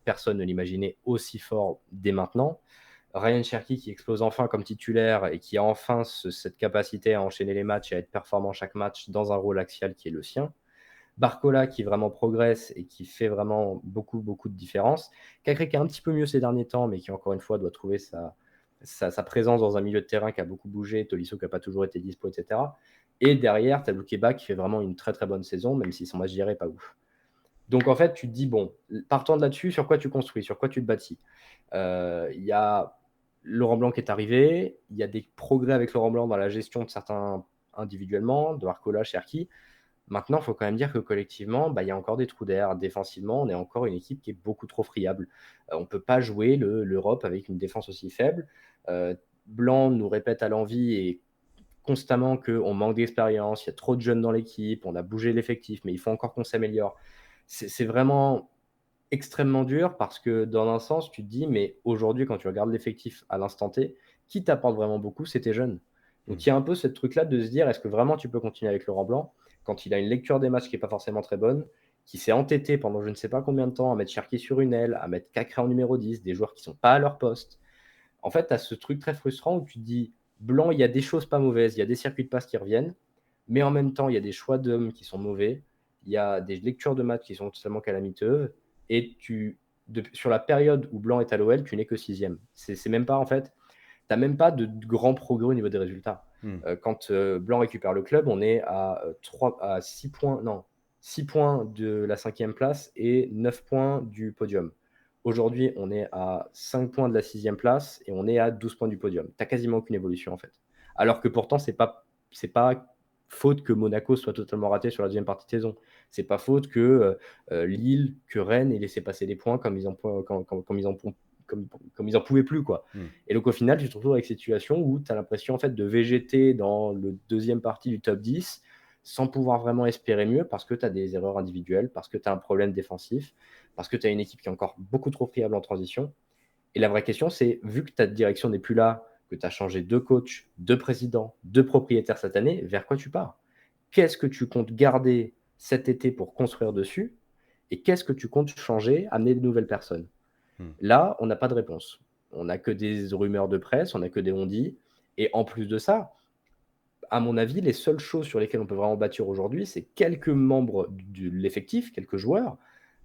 personne ne l'imaginait aussi fort dès maintenant. Ryan Cherki qui explose enfin comme titulaire et qui a enfin cette capacité à enchaîner les matchs et à être performant chaque match dans un rôle axial qui est le sien. Barcola qui vraiment progresse et qui fait vraiment beaucoup, beaucoup de différence. Cacré qui est un petit peu mieux ces derniers temps, mais qui encore une fois doit trouver sa présence dans un milieu de terrain qui a beaucoup bougé, Tolisso qui n'a pas toujours été dispo, etc. Et derrière, tu as Loukeba qui fait vraiment une très très bonne saison, même si son match d'hier n'est pas ouf. Donc en fait, tu te dis, bon, partant de là-dessus, sur quoi tu construis, sur quoi tu te bâtis. Il y a Laurent Blanc qui est arrivé, il y a des progrès avec Laurent Blanc dans la gestion de certains individuellement, de Arcola, Cherki. Maintenant, il faut quand même dire que collectivement, il y a encore des trous d'air. Défensivement, on est encore une équipe qui est beaucoup trop friable. On ne peut pas jouer l'Europe avec une défense aussi faible. Blanc nous répète à l'envi et constamment qu'on manque d'expérience, il y a trop de jeunes dans l'équipe, on a bougé l'effectif, mais il faut encore qu'on s'améliore. C'est vraiment extrêmement dur parce que dans un sens, tu te dis, mais aujourd'hui, quand tu regardes l'effectif à l'instant T, qui t'apporte vraiment beaucoup, c'est tes jeunes. Donc il y a un peu ce truc-là de se dire, est-ce que vraiment tu peux continuer avec Laurent Blanc quand il a une lecture des matchs qui n'est pas forcément très bonne, qui s'est entêté pendant je ne sais pas combien de temps à mettre Cherki sur une aile, à mettre Cacré en numéro 10, des joueurs qui ne sont pas à leur poste. En fait, tu as ce truc très frustrant où tu te dis, Blanc, il y a des choses pas mauvaises, il y a des circuits de passe qui reviennent, mais en même temps, il y a des choix d'hommes qui sont mauvais, il y a des lectures de matchs qui sont totalement calamiteuses, et sur la période où Blanc est à l'OL, tu n'es que 6e. C'est même pas, en fait, tu n'as même pas de grands progrès au niveau des résultats. Quand Blanc récupère le club, on est à 6 points, non, 6 points de la 5e place et 9 points du podium. Aujourd'hui, on est à 5 points de la 6e place et on est à 12 points du podium. Tu n'as quasiment aucune évolution, en fait. Alors que pourtant, c'est pas faute que Monaco soit totalement raté sur la deuxième partie de saison. C'est pas faute que Lille, que Rennes aient laissé passer des points comme ils en pouvaient plus, quoi. Et donc au final, tu te retrouves avec cette situation où tu as l'impression en fait de végéter dans le deuxième partie du top 10 sans pouvoir vraiment espérer mieux parce que tu as des erreurs individuelles, parce que tu as un problème défensif, parce que tu as une équipe qui est encore beaucoup trop friable en transition. Et la vraie question, c'est, vu que ta direction n'est plus là, que tu as changé 2 coachs, 2 présidents, 2 propriétaires cette année, vers quoi tu pars? Qu'est-ce que tu comptes garder cet été pour construire dessus? Et qu'est-ce que tu comptes changer, amener de nouvelles personnes? Là, on n'a pas de réponse. On n'a que des rumeurs de presse, on n'a que des on-dit. Et en plus de ça, à mon avis, les seules choses sur lesquelles on peut vraiment bâtir aujourd'hui, c'est quelques membres de l'effectif, quelques joueurs.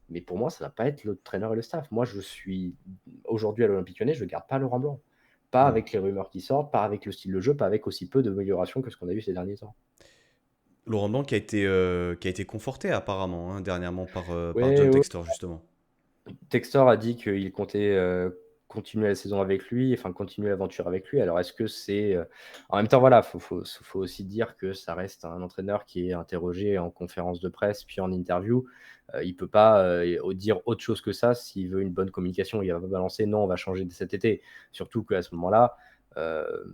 Mais pour moi, ça ne va pas être le traîneur et le staff. Moi, je suis aujourd'hui à l'Olympique Lyonnais, je ne garde pas Laurent Blanc. Pas avec les rumeurs qui sortent, pas avec le style de jeu, pas avec aussi peu d'amélioration que ce qu'on a vu ces derniers temps. Laurent Blanc qui a été conforté apparemment dernièrement par Ouais, John ouais. Textor justement. Textor a dit qu'il comptait continuer la saison avec lui, enfin continuer l'aventure avec lui. Alors est-ce que c'est... En même temps, voilà, faut aussi dire que ça reste un entraîneur qui est interrogé en conférence de presse, puis en interview. Il ne peut pas dire autre chose que ça s'il veut une bonne communication. Il va pas balancer, non, on va changer cet été. Surtout qu'à ce moment-là,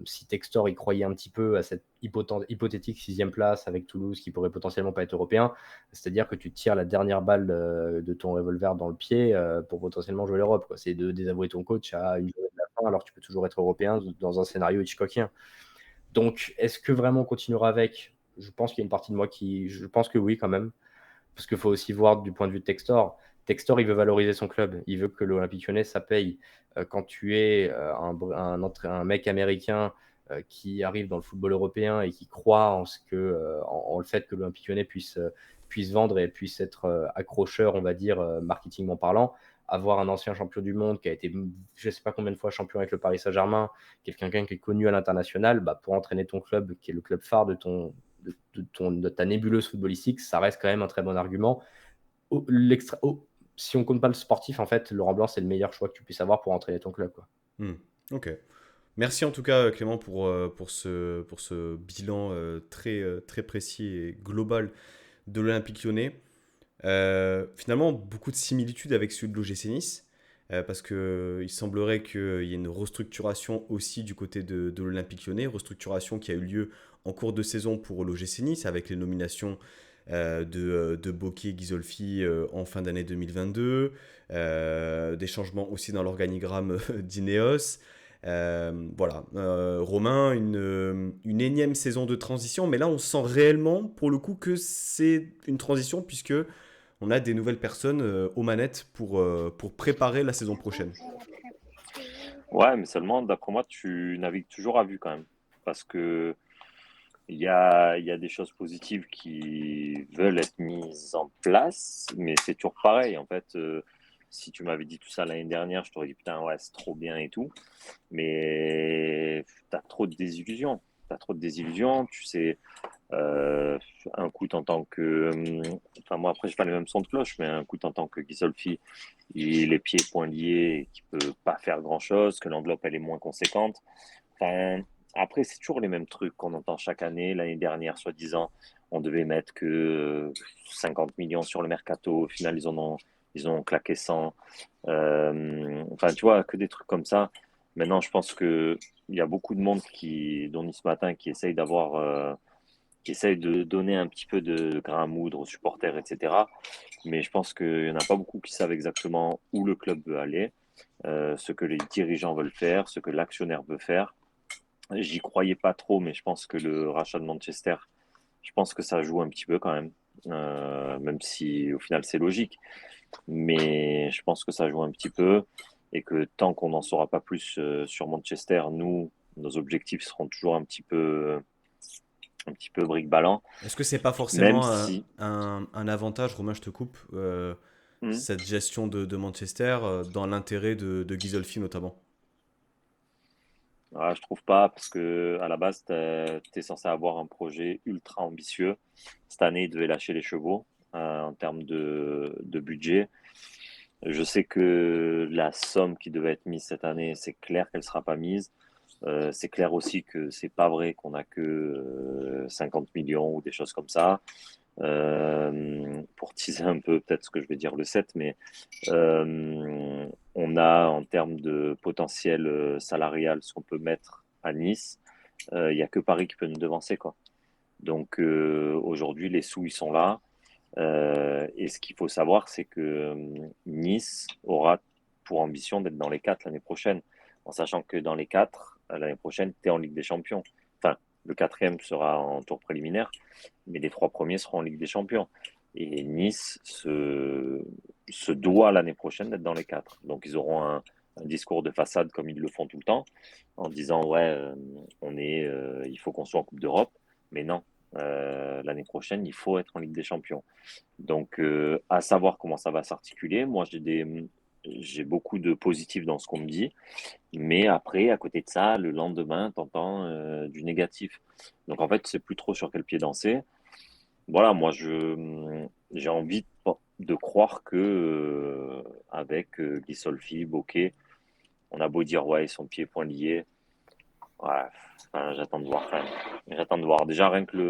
si Textor y croyait un petit peu à cette hypothétique 6e place avec Toulouse qui pourrait potentiellement pas être européen, c'est-à-dire que tu tires la dernière balle de ton revolver dans le pied pour potentiellement jouer l'Europe, quoi. C'est de désavouer ton coach à une journée de la fin alors que tu peux toujours être européen dans un scénario Hitchcockien. Donc, est-ce que vraiment on continuera avec? Je pense qu'il y a une partie de moi je pense que oui quand même, parce qu'il faut aussi voir du point de vue de Textor. Textor, il veut valoriser son club. Il veut que l'Olympique Lyonnais, ça paye. Quand tu es un mec américain qui arrive dans le football européen et qui croit en le fait que l'Olympique Lyonnais puisse vendre et puisse être accrocheur, on va dire, marketingment parlant, avoir un ancien champion du monde qui a été, je ne sais pas combien de fois champion avec le Paris Saint-Germain, quelqu'un qui est connu à l'international, pour entraîner ton club, qui est le club phare de ta nébuleuse footballistique, ça reste quand même un très bon argument. Si on compte pas le sportif, en fait, Laurent Blanc, c'est le meilleur choix que tu puisses avoir pour entraîner ton club, quoi. Ok. Merci en tout cas Clément pour ce bilan très précis et global de l'Olympique Lyonnais. Finalement, beaucoup de similitudes avec celui de l'OGC Nice, parce qu'il semblerait qu'il y ait une restructuration aussi du côté de l'Olympique Lyonnais, restructuration qui a eu lieu en cours de saison pour l'OGC Nice, avec les nominations de Bocquet et Ghisolfi en fin d'année 2022, des changements aussi dans l'organigramme d'Ineos. Voilà, Romain, une énième saison de transition, mais là on sent réellement pour le coup que c'est une transition puisque on a des nouvelles personnes aux manettes pour préparer la saison prochaine. Ouais, mais seulement, d'après moi, tu navigues toujours à vue quand même. Parce que il y a des choses positives qui veulent être mises en place, mais c'est toujours pareil. En fait, si tu m'avais dit tout ça l'année dernière, je t'aurais dit putain, ouais, c'est trop bien et tout. Mais tu as trop de désillusions. Tu sais, euh, un coup, t'entends que. Enfin, moi, après, je pas les mêmes sons de cloche, mais un coup, t'entends que Ghisolfi, il est les pieds et poings liés et qu'il peut pas faire grand-chose, que l'enveloppe, elle est moins conséquente. Enfin, après, c'est toujours les mêmes trucs qu'on entend chaque année. L'année dernière, soi-disant, on devait mettre que 50 millions sur le mercato. Au final, ils ont claqué 100. Enfin, tu vois, que des trucs comme ça. Maintenant, je pense que il y a beaucoup de monde dont Nice Matin, qui essaye de donner un petit peu de grain à moudre aux supporters, etc. Mais je pense qu'il n'y en a pas beaucoup qui savent exactement où le club veut aller, ce que les dirigeants veulent faire, ce que l'actionnaire veut faire. J'y croyais pas trop, mais je pense que le rachat de Manchester, je pense que ça joue un petit peu quand même, même si au final c'est logique. Mais je pense que ça joue un petit peu et que tant qu'on n'en saura pas plus sur Manchester, nous, nos objectifs seront toujours un petit peu brique-ballant, Est-ce que c'est pas même forcément si. un avantage, Romain, je te coupe, Hmm, cette gestion de Manchester dans l'intérêt de Ghisolfi notamment? je trouve pas, parce que à la base, tu es censé avoir un projet ultra ambitieux. Cette année, il devait lâcher les chevaux en termes de budget. Je sais que la somme qui devait être mise cette année, c'est clair qu'elle ne sera pas mise. C'est clair aussi que c'est pas vrai qu'on a que 50 millions ou des choses comme ça. Pour teaser un peu peut-être ce que je vais dire le 7, mais on a en termes de potentiel salarial ce qu'on peut mettre à Nice. Il n'y a que Paris qui peut nous devancer, quoi. Donc aujourd'hui, les sous, ils sont là. Et ce qu'il faut savoir, c'est que Nice aura pour ambition d'être dans les 4 l'année prochaine, en sachant que dans les 4, l'année prochaine, tu es en Ligue des Champions. Enfin, le quatrième sera en tour préliminaire, mais les 3 premiers seront en Ligue des Champions. Et Nice se doit l'année prochaine d'être dans les 4. Donc ils auront un discours de façade comme ils le font tout le temps, en disant ouais, il faut qu'on soit en Coupe d'Europe, mais non, l'année prochaine, il faut être en Ligue des Champions. Donc, à savoir comment ça va s'articuler. Moi, j'ai beaucoup de positifs dans ce qu'on me dit, mais après, à côté de ça, le lendemain, t'entends du négatif. Donc, en fait, c'est plus trop sur quel pied danser. Voilà, moi, j'ai envie de croire que avec Guy Solfi, Bokeh, on a beau dire ouais, ils sont pieds et poings liés. Ouais, enfin, j'attends de voir quand même. J'attends de voir. Déjà, rien que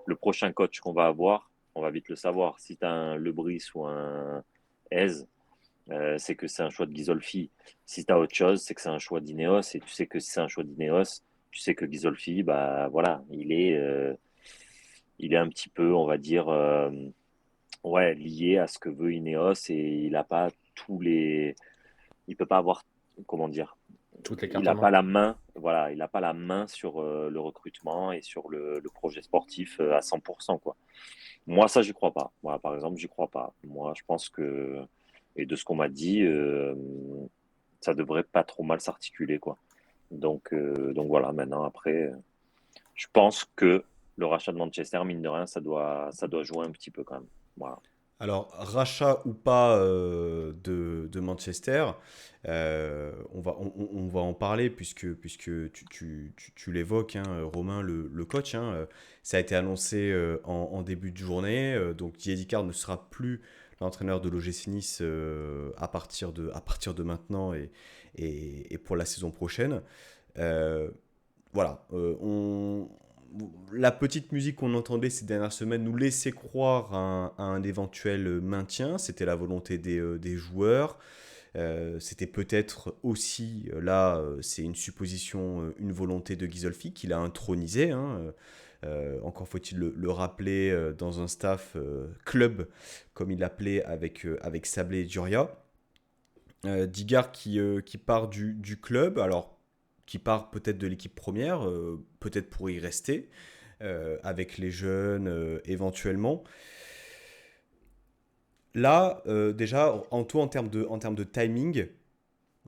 le prochain coach qu'on va avoir, on va vite le savoir. Si tu as un Lebris ou un Hez, c'est que c'est un choix de Ghisolfi. Si tu as autre chose, c'est que c'est un choix d'Ineos. Et tu sais que si c'est un choix d'Ineos, tu sais que Ghisolfi, bah voilà, il est un petit peu, on va dire, ouais, lié à ce que veut Ineos et il a pas tous les. Il peut pas avoir, comment dire, Toutes les il cartes en n'a pas main. la main, voilà, il n'a pas la main sur le recrutement et sur le projet sportif à 100%, quoi. Moi, ça, j'y crois pas. Voilà, par exemple, j'y crois pas. Moi, je pense que, et de ce qu'on m'a dit, ça devrait pas trop mal s'articuler, quoi. Donc voilà, maintenant, après, je pense que le rachat de Manchester, mine de rien, ça doit jouer un petit peu quand même. Voilà. Alors, rachat ou pas de Manchester, on va en parler puisque tu l'évoques, hein, Romain, le coach. Hein, ça a été annoncé en début de journée. Donc, Didier Dicard ne sera plus l'entraîneur de l'OGC Nice à partir de maintenant et pour la saison prochaine. Euh, voilà, la petite musique qu'on entendait ces dernières semaines nous laissait croire à un éventuel maintien. C'était la volonté des joueurs. C'était peut-être aussi, c'est une supposition, une volonté de Ghisolfi qu'il a intronisé. Hein. Encore faut-il le rappeler dans un staff club, comme il l'appelait avec Sablé et Duria. Digard qui part du club, alors qui part peut-être de l'équipe première, peut-être pour y rester, avec les jeunes éventuellement. Là, déjà, en termes de timing,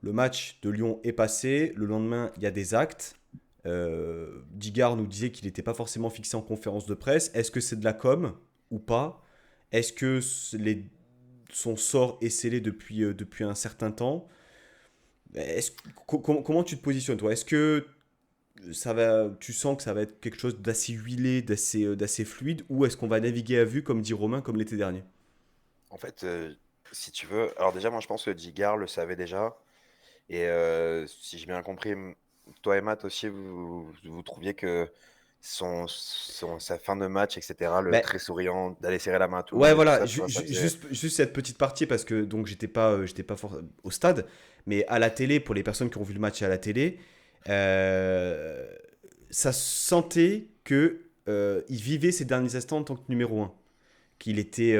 le match de Lyon est passé, le lendemain, il y a des actes. Digard nous disait qu'il n'était pas forcément fixé en conférence de presse. Est-ce que c'est de la com ou pas? Est-ce que son sort est scellé depuis un certain temps. Comment tu te positionnes, toi? Est-ce que tu sens que ça va être quelque chose d'assez huilé, d'assez fluide, ou est-ce qu'on va naviguer à vue, comme dit Romain, comme l'été dernier? En fait, si tu veux, alors déjà, moi je pense que Digard le savait déjà. Et si j'ai bien compris, toi et Matt aussi, vous trouviez que sa fin de match, etc., le Ben, très souriant, d'aller serrer la main à tout le ouais, monde et tout voilà, ça, tu vois, ça faisait. juste cette petite partie, parce que donc j'étais pas au stade, mais à la télé, pour les personnes qui ont vu le match à la télé, euh, ça sentait que il vivait ses derniers instants en tant que numéro un, il était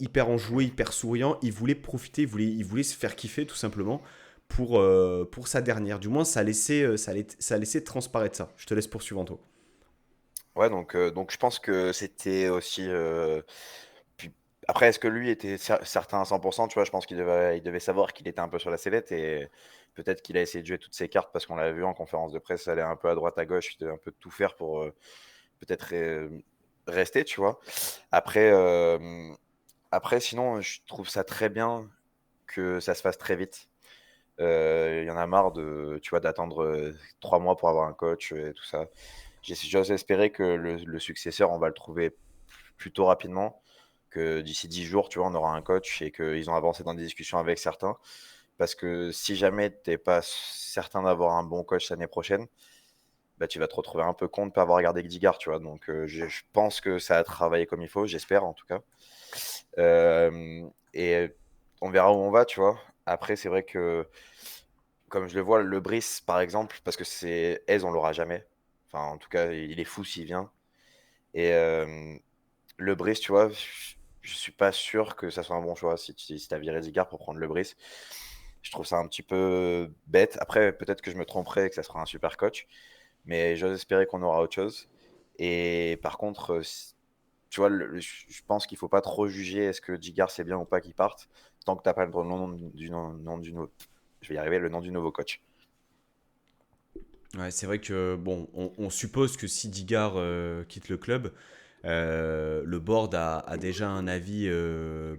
hyper enjoué, hyper souriant, il voulait profiter, il voulait se faire kiffer tout simplement pour sa dernière. Du moins, ça laissait transparaître ça. Je te laisse poursuivre, Anto. Ouais, donc je pense que c'était aussi. Puis après, est-ce que lui était certain à 100%? Tu vois, je pense il devait savoir qu'il était un peu sur la sellette et peut-être qu'il a essayé de jouer toutes ses cartes parce qu'on l'avait vu en conférence de presse, aller un peu à droite à gauche, un peu tout faire pour peut-être rester, tu vois. Après, sinon, je trouve ça très bien que ça se fasse très vite. Il y en a marre tu vois, d'attendre 3 mois pour avoir un coach et tout ça. J'ose espérer que le successeur, on va le trouver plutôt rapidement, que d'ici 10 jours, tu vois, on aura un coach et qu'ils ont avancé dans des discussions avec certains. Parce que si jamais tu n'es pas certain d'avoir un bon coach l'année prochaine, bah, tu vas te retrouver un peu con de ne pas avoir regardé Gdigard, tu vois. Donc, je pense que ça a travaillé comme il faut, j'espère en tout cas. Et on verra où on va, tu vois. Après, c'est vrai que, comme je le vois, le Brice, par exemple, parce que c'est Aise, on l'aura jamais. Enfin, en tout cas, il est fou s'il vient. Et le Brice, tu vois, je suis pas sûr que ça soit un bon choix si tu as viré Zigard pour prendre le Brice. Je trouve ça un petit peu bête. Après, peut-être que je me tromperai et que ça sera un super coach. Mais j'ose espérer qu'on aura autre chose. Et par contre, tu vois, je pense qu'il faut pas trop juger est-ce que Digard c'est bien ou pas qu'il parte tant que t'as pas le nom du nouveau. Je vais y arriver, le nom du nouveau coach. Ouais, c'est vrai que bon, on suppose que si Digard quitte le club, le board a déjà un avis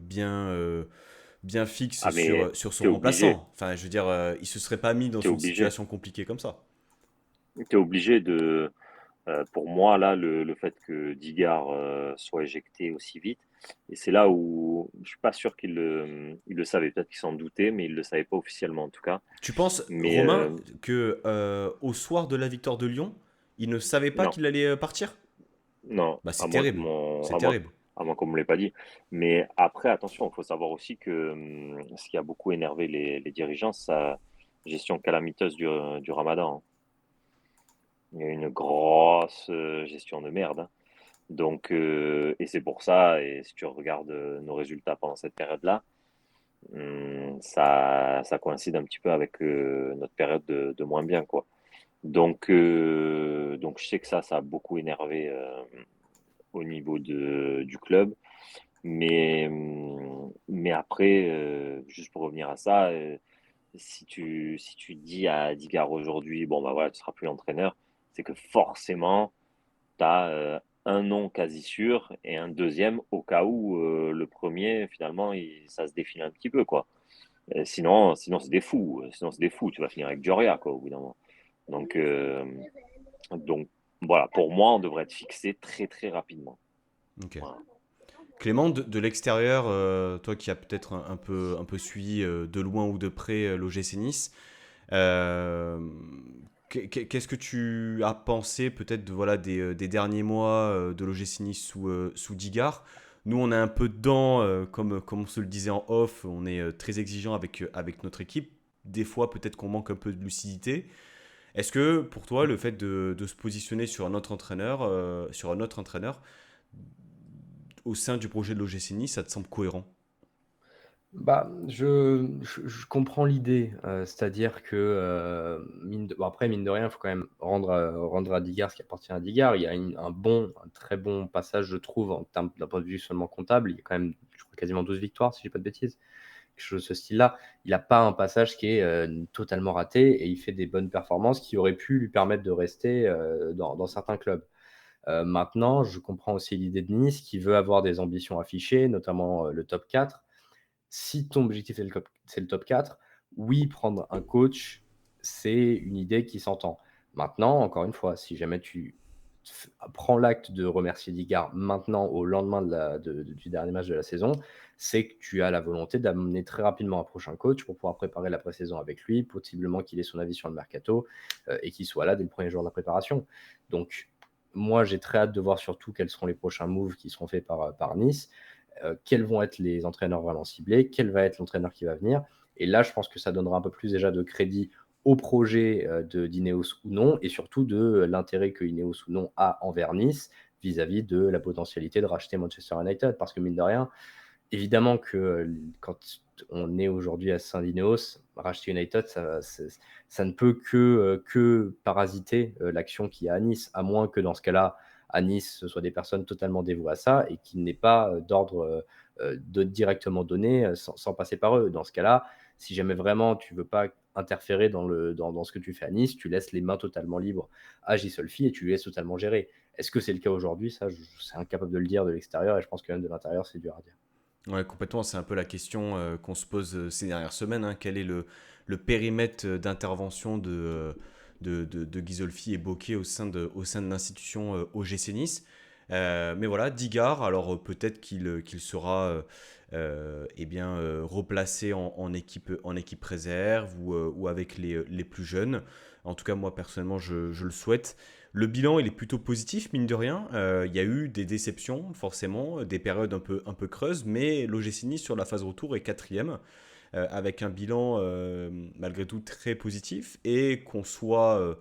bien fixe Ah, mais sur son t'es obligé. remplaçant. Enfin, je veux dire, il se serait pas mis dans T'es une obligé. situation compliquée comme ça. T'es obligé de. Pour moi, là, le fait que Digard soit éjecté aussi vite, et c'est là où je suis pas sûr qu'il le savait. Peut-être qu'il s'en doutait, mais il le savait pas officiellement en tout cas. Tu penses, Mais Romain, que au soir de la victoire de Lyon, il ne savait pas non, qu'il allait partir? non, Bah, c'est terrible. C'est à moins, terrible. à moins qu'on me l'ait pas dit. Mais après, attention, il faut savoir aussi que ce qui a beaucoup énervé les dirigeants, c'est sa gestion calamiteuse du Ramadan, hein. Il y a eu une grosse gestion de merde, hein. Donc, et c'est pour ça, et si tu regardes nos résultats pendant cette période-là, ça coïncide un petit peu avec notre période de moins bien, quoi. Donc je sais que ça a beaucoup énervé au niveau du club. Mais après, juste pour revenir à ça, si tu dis à Digard aujourd'hui, bon, bah voilà, tu seras plus l'entraîneur, c'est que forcément, tu as un nom quasi sûr et un deuxième au cas où le premier, finalement, ça se défile un petit peu, quoi. Sinon c'est des fous. Sinon, c'est des fous. Tu vas finir avec Joria, quoi, au bout d'un moment. Donc, voilà, pour moi, on devrait être fixé très, très rapidement. Ok. Voilà. Clément, de l'extérieur, toi qui as peut-être un peu suivi de loin ou de près l'OGC Nice, euh, qu'est-ce que tu as pensé peut-être voilà, des derniers mois de l'OGC Nice sous Digard? Nous, on est un peu dedans, comme on se le disait en off, on est très exigeant avec notre équipe. Des fois, peut-être qu'on manque un peu de lucidité. Est-ce que pour toi, le fait de se positionner sur un autre entraîneur au sein du projet de l'OGC Nice, ça te semble cohérent? Bah, je comprends l'idée, c'est-à-dire que, bon, après, mine de rien, il faut quand même rendre à Digard ce qui appartient à Digard. Il y a un très bon passage, je trouve, en termes d'un point de vue seulement comptable. Il y a quand même, je crois, quasiment 12 victoires, si je dis pas de bêtises, quelque chose de ce style-là. Il n'a pas un passage qui est totalement raté et il fait des bonnes performances qui auraient pu lui permettre de rester dans certains clubs. Maintenant, je comprends aussi l'idée de Nice qui veut avoir des ambitions affichées, notamment le top 4. si ton objectif c'est le top 4, oui, prendre un coach, c'est une idée qui s'entend. Maintenant, encore une fois, si jamais tu prends l'acte de remercier Digard maintenant au lendemain du dernier match de la saison, c'est que tu as la volonté d'amener très rapidement un prochain coach pour pouvoir préparer la pré-saison avec lui, possiblement qu'il ait son avis sur le mercato et qu'il soit là dès le premier jour de la préparation. Donc, moi, j'ai très hâte de voir surtout quels seront les prochains moves qui seront faits par Nice, quels vont être les entraîneurs vraiment ciblés, quel va être l'entraîneur qui va venir. Et là, je pense que ça donnera un peu plus déjà de crédit au projet d'Ineos ou non, et surtout de l'intérêt que Ineos ou non a envers Nice vis-à-vis de la potentialité de racheter Manchester United. Parce que mine de rien, évidemment que quand on est aujourd'hui à Saint-Ineos, racheter United, ça ne peut que parasiter l'action qu'il y a à Nice, à moins que dans ce cas-là, à Nice, ce soit des personnes totalement dévouées à ça et qu'il n'ait pas d'ordre directement donné sans passer par eux. Dans ce cas-là, si jamais vraiment tu veux pas interférer dans ce que tu fais à Nice, tu laisses les mains totalement libres à Gisolfi et tu lui laisses totalement gérer. Est-ce que c'est le cas aujourd'hui? Ça, je suis incapable de le dire de l'extérieur et je pense que même de l'intérieur, c'est dur à dire. Ouais, complètement. C'est un peu la question qu'on se pose ces dernières semaines, hein. Quel est le périmètre d'intervention de Ghisolfi et Bocquet au sein de l'institution OGC Nice? Mais voilà, Digard, alors peut-être qu'il sera replacé en équipe réserve ou avec les plus jeunes. En tout cas, moi personnellement, je le souhaite. Le bilan, il est plutôt positif, mine de rien. Il y a eu des déceptions, forcément, des périodes un peu creuses, mais l'OGC Nice sur la phase retour est quatrième, avec un bilan malgré tout très positif, et qu'on soit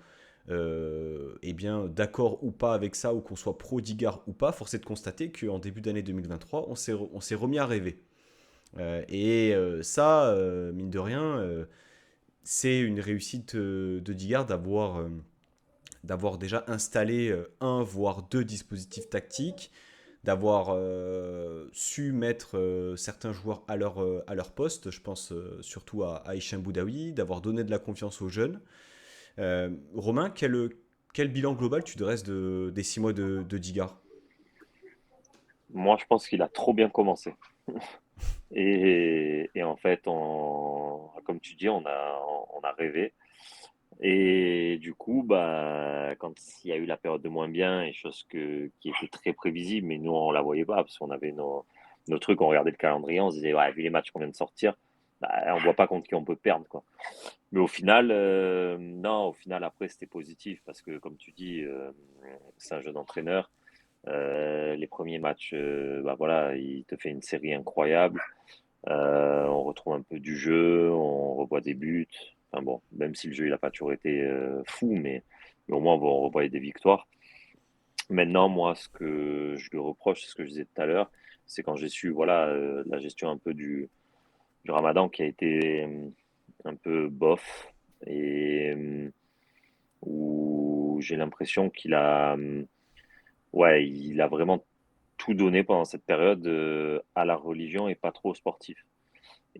d'accord ou pas avec ça, ou qu'on soit pro Digard ou pas, force est de constater qu'en début d'année 2023, on s'est remis à rêver. Mine de rien, c'est une réussite de Digard d'avoir déjà installé un voire deux dispositifs tactiques, d'avoir su mettre certains joueurs à leur poste, je pense surtout à Hicham Boudaoui, d'avoir donné de la confiance aux jeunes. Romain, quel bilan global tu dresses des 6 mois de Digard? Moi, je pense qu'il a trop bien commencé. Et en fait, comme tu dis, on a rêvé. Et du coup, bah, quand il y a eu la période de moins bien, et qui était très prévisible, mais nous, on la voyait pas, parce qu'on avait nos trucs, on regardait le calendrier, on se disait, ouais, vu les matchs qu'on vient de sortir, bah, on voit pas contre qui on peut perdre, quoi. Mais au final, non, au final, après, c'était positif, parce que, comme tu dis, c'est un jeune entraîneur. Les premiers matchs, bah voilà, il te fait une série incroyable. On retrouve un peu du jeu, on revoit des buts. Enfin bon, même si le jeu il a pas toujours été fou, mais au moins on revoit des victoires. Maintenant, moi, ce que je lui reproche, c'est ce que je disais tout à l'heure, c'est quand j'ai su voilà la gestion un peu du Ramadan qui a été un peu bof et où j'ai l'impression qu'il a ouais, il a vraiment tout donné pendant cette période à la religion et pas trop au sportif.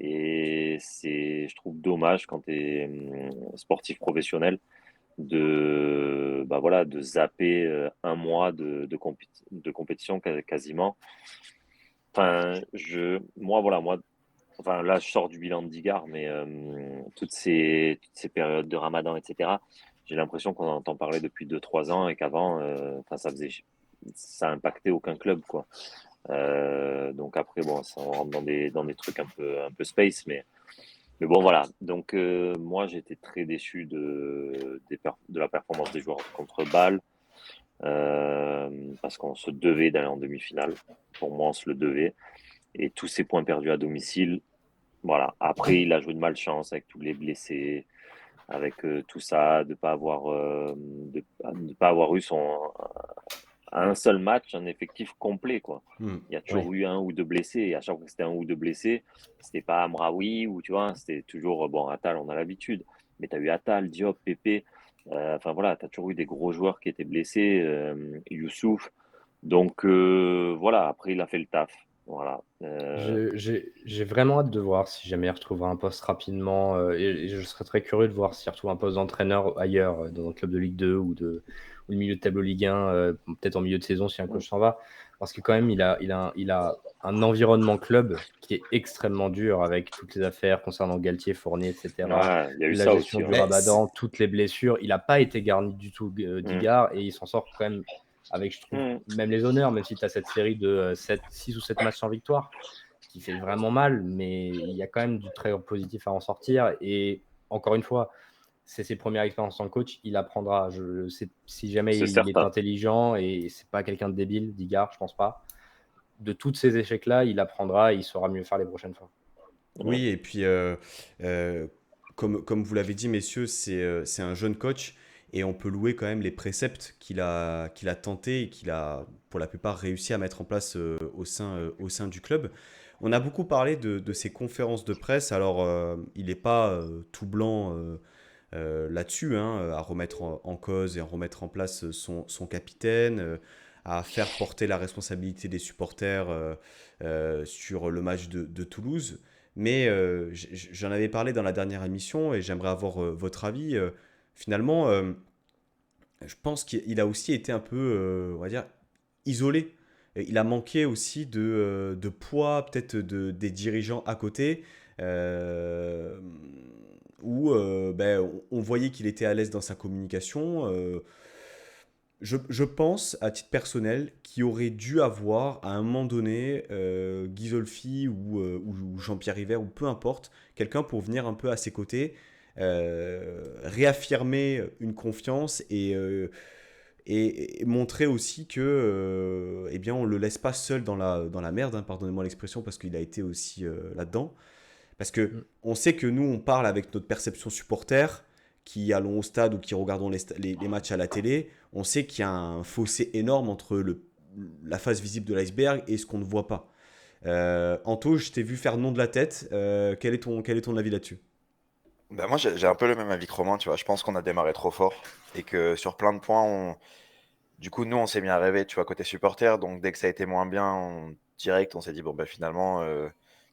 Et je trouve dommage quand tu es sportif professionnel bah voilà, de zapper un mois de compétition quasiment. Enfin, enfin là, je sors du bilan de Digard, mais toutes ces périodes de Ramadan, etc., j'ai l'impression qu'on en entend parler depuis 2 3 ans et qu'avant, enfin, ça impactait aucun club, quoi. Donc après, bon, ça, on rentre dans des trucs un peu space, mais bon, voilà. Donc moi, j'étais très déçu de la performance des joueurs contre Bâle, parce qu'on se devait d'aller en demi-finale. Pour moi, on se le devait. Et tous ces points perdus à domicile, voilà. Après, il a joué de malchance avec tous les blessés, avec tout ça, de pas avoir eu un seul match, un effectif complet, quoi. Il y a Oui. toujours eu un ou deux blessés, et à chaque fois que c'était un ou deux blessés, c'était pas Amraoui, ou tu vois, c'était toujours, bon, Attal, on a l'habitude, mais tu as eu Attal, Diop, Pépé, enfin voilà, tu as toujours eu des gros joueurs qui étaient blessés, Youssouf, donc voilà, après il a fait le taf, voilà. J'ai vraiment hâte de voir si jamais il retrouvera un poste rapidement, et je serais très curieux de voir s'il retrouve un poste d'entraîneur ailleurs, dans un club de Ligue 2 ou de milieu de tableau Ligue 1, peut-être en milieu de saison si un coach s'en va. parce que quand même, il a un environnement club qui est extrêmement dur avec toutes les affaires concernant Galtier, Fournier, etc. Ouais, il y a eu La ça gestion aussi. du Ouais. Mais Ramadan, toutes les blessures. Il n'a pas été garni du tout, Mm. Digard, et il s'en sort quand même avec, je trouve, Mm. même les honneurs, même si tu as cette série de 6 ou 7 matchs sans victoire, qui fait vraiment mal, mais il y a quand même du très positif à en sortir. Et encore une fois, c'est ses premières expériences en coach, il apprendra. Si jamais C'est il est certain. intelligent et c'est pas quelqu'un de débile, Digard, je pense pas. De tous ces échecs-là, il apprendra et il saura mieux faire les prochaines fois. Ouais. oui, et puis euh, comme vous l'avez dit, messieurs, c'est un jeune coach et on peut louer quand même les préceptes qu'il a tenté et qu'il a pour la plupart réussi à mettre en place au sein du club. On a beaucoup parlé de ses conférences de presse, alors il n'est pas tout blanc là-dessus, hein, à remettre en cause et à remettre en place son capitaine, à faire porter la responsabilité des supporters sur le match de Toulouse. Mais j'en avais parlé dans la dernière émission et j'aimerais avoir votre avis. Finalement, je pense qu'il a aussi été un peu, on va dire, isolé. Et il a manqué aussi de poids, peut-être des dirigeants à côté, euh, où ben, on voyait qu'il était à l'aise dans sa communication. Je pense, à titre personnel, qu'il aurait dû avoir, à un moment donné, Ghisolfi ou Jean-Pierre River, ou peu importe, quelqu'un pour venir un peu à ses côtés, réaffirmer une confiance et montrer aussi que, eh bien, on ne le laisse pas seul dans la merde, hein, pardonnez-moi l'expression, parce qu'il a été aussi là-dedans. Parce que Mm. on sait que nous, on parle avec notre perception supporter, qui allons au stade ou qui regardons les matchs à la télé. On sait qu'il y a un fossé énorme entre la face visible de l'iceberg et ce qu'on ne voit pas. Anto, je t'ai vu faire non de la tête. Quel est ton avis là-dessus? Bah, moi, j'ai un peu le même avis que Romain, tu vois. Je pense qu'on a démarré trop fort et que sur plein de points, du coup, nous, on s'est mis à rêver, tu vois, côté supporter. Donc, dès que ça a été moins bien, direct, on s'est dit, bon, bah, finalement,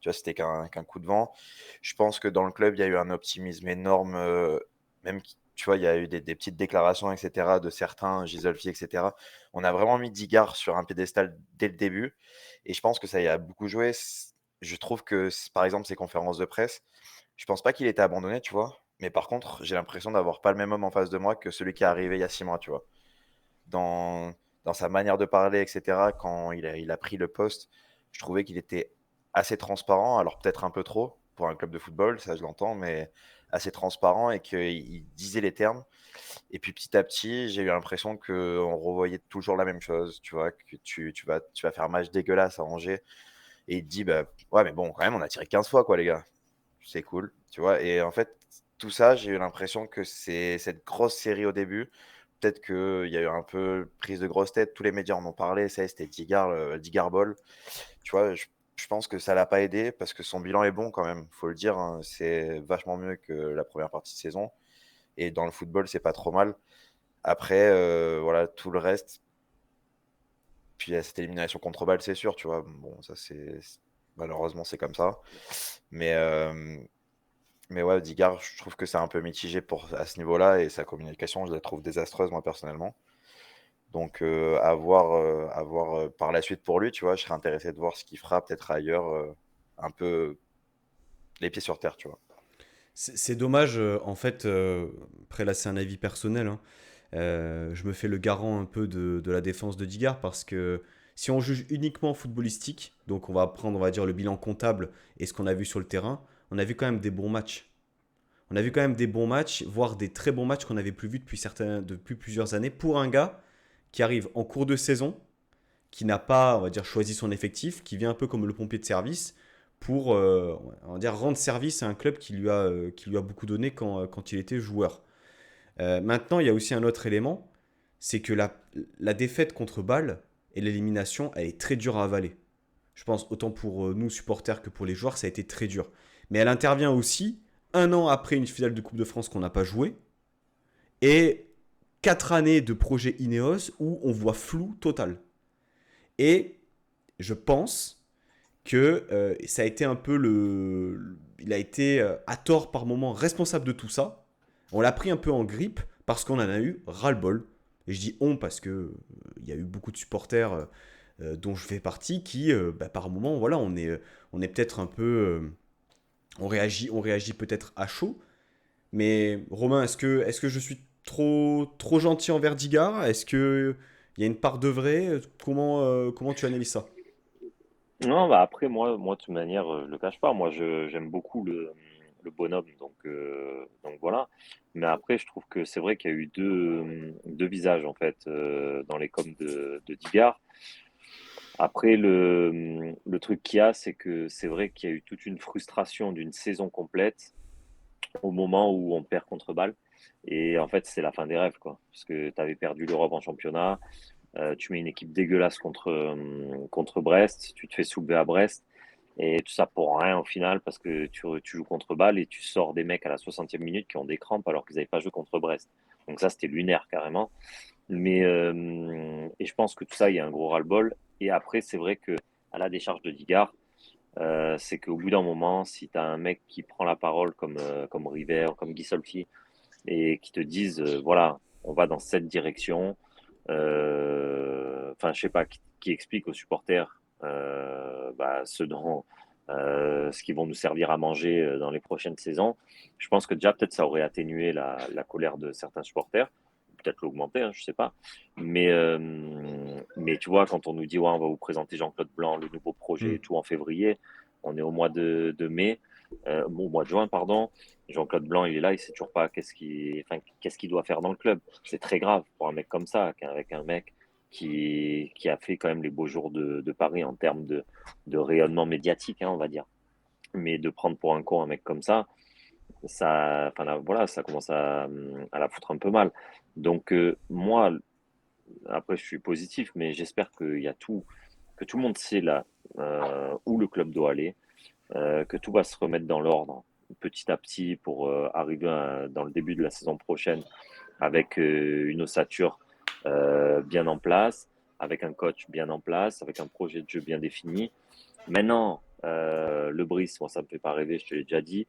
tu vois, c'était qu'un coup de vent. Je pense que dans le club, il y a eu un optimisme énorme. Même, tu vois, il y a eu des petites déclarations, etc., de certains, Gisolfi, etc. On a vraiment mis Digard sur un piédestal dès le début. Et je pense que ça y a beaucoup joué. Je trouve que, par exemple, ces conférences de presse, je pense pas qu'il était abandonné, tu vois. Mais par contre, j'ai l'impression d'avoir pas le même homme en face de moi que celui qui est arrivé il y a 6 mois, tu vois. Dans, dans sa manière de parler, etc., quand il a pris le poste, je trouvais qu'il était assez transparent, alors peut-être un peu trop pour un club de football, ça je l'entends, mais assez transparent et qu'il disait les termes. Et puis petit à petit, j'ai eu l'impression qu'on revoyait toujours la même chose, tu vois, que tu vas faire un match dégueulasse à Angers. Et il te dit, bah, ouais, mais bon, quand même, on a tiré 15 fois, quoi, les gars. C'est cool, tu vois. Et en fait, tout ça, j'ai eu l'impression que c'est cette grosse série au début. Peut-être qu'il y a eu un peu prise de grosse tête. Tous les médias en ont parlé. Ça, c'était Digard, Digard Ball. Tu vois, je pense que ça l'a pas aidé parce que son bilan est bon quand même. Faut le dire, hein. C'est vachement mieux que la première partie de saison. Et dans le football, c'est pas trop mal. Après, voilà, tout le reste. Puis il y a cette élimination contre Bâle, c'est sûr, tu vois. Bon, ça, malheureusement, c'est comme ça. Mais, euh, Mais ouais, Digard, je trouve que c'est un peu mitigé à ce niveau-là et sa communication, je la trouve désastreuse, moi, personnellement. Donc, à voir par la suite pour lui, tu vois, je serais intéressé de voir ce qu'il fera peut-être ailleurs, un peu les pieds sur terre, tu vois. C'est dommage, en fait, après là c'est un avis personnel, hein. Je me fais le garant un peu de la défense de Digard parce que si on juge uniquement footballistique, donc on va prendre, on va dire, le bilan comptable et ce qu'on a vu sur le terrain, on a vu quand même des bons matchs. On a vu quand même des bons matchs, voire des très bons matchs qu'on n'avait plus vus depuis plusieurs années pour un gars qui arrive en cours de saison, qui n'a pas, on va dire, choisi son effectif, qui vient un peu comme le pompier de service pour, on va dire, rendre service à un club qui lui a beaucoup donné quand il était joueur. Maintenant, il y a aussi un autre élément, c'est que la défaite contre Bâle et l'élimination, elle est très dure à avaler. Je pense autant pour nous supporters que pour les joueurs, ça a été très dur. Mais elle intervient aussi un an après une finale de Coupe de France qu'on n'a pas jouée et 4 années de projet Ineos où on voit flou total. Et je pense que ça a été un peu il a été à tort par moment responsable de tout ça. On l'a pris un peu en grippe parce qu'on en a eu ras-le-bol. Et je dis on parce que il y a eu beaucoup de supporters dont je fais partie, qui, par moment, voilà, on est peut-être un peu, on réagit peut-être à chaud. Mais Romain, est-ce que je suis trop gentil envers Digard? Est-ce que il y a une part de vrai? Comment tu analyses ça? Non, bah après, moi, de toute manière, je le cache pas. Moi, j'aime beaucoup le bonhomme, donc voilà. Mais après, je trouve que c'est vrai qu'il y a eu deux visages, en fait, dans les coms de Digard. Après, le truc qu'il y a, c'est que c'est vrai qu'il y a eu toute une frustration d'une saison complète au moment où on perd contre Bâle. Et en fait, c'est la fin des rêves, quoi. Parce que tu avais perdu l'Europe en championnat, tu mets une équipe dégueulasse contre Brest, tu te fais soulever à Brest, et tout ça pour rien au final, parce que tu joues contre Bâle et tu sors des mecs à la 60e minute qui ont des crampes alors qu'ils n'avaient pas joué contre Brest. Donc ça, c'était lunaire carrément. Et je pense que tout ça, il y a un gros ras-le-bol. Et après, c'est vrai que à la décharge de Digard, c'est qu'au bout d'un moment, si tu as un mec qui prend la parole comme River, comme Guy Solfi, et qui te disent, voilà, on va dans cette direction, enfin, je sais pas, qui explique aux supporters ce qu'ils vont nous servir à manger dans les prochaines saisons. Je pense que déjà, peut-être, ça aurait atténué la colère de certains supporters, peut-être l'augmenter, hein, je sais pas. Mais tu vois, quand on nous dit, ouais, on va vous présenter Jean-Claude Blanc, le nouveau projet Hmm. et tout en février, on est au mois de mai, au mois de juin, pardon. Jean-Claude Blanc, il est là, il sait toujours pas qu'est-ce qu'il doit faire dans le club. C'est très grave pour un mec comme ça, avec un mec qui a fait quand même les beaux jours de Paris en termes de rayonnement médiatique, hein, on va dire. Mais de prendre pour un con un mec comme ça, enfin, là, voilà, ça commence à la foutre un peu mal. Donc, moi, après, je suis positif, mais j'espère que tout le monde sait là où le club doit aller, que tout va se remettre dans l'ordre petit à petit pour arriver dans le début de la saison prochaine avec une ossature bien en place, avec un coach bien en place, avec un projet de jeu bien défini. Maintenant, le Brice, moi, ça me fait pas rêver, je te l'ai déjà dit.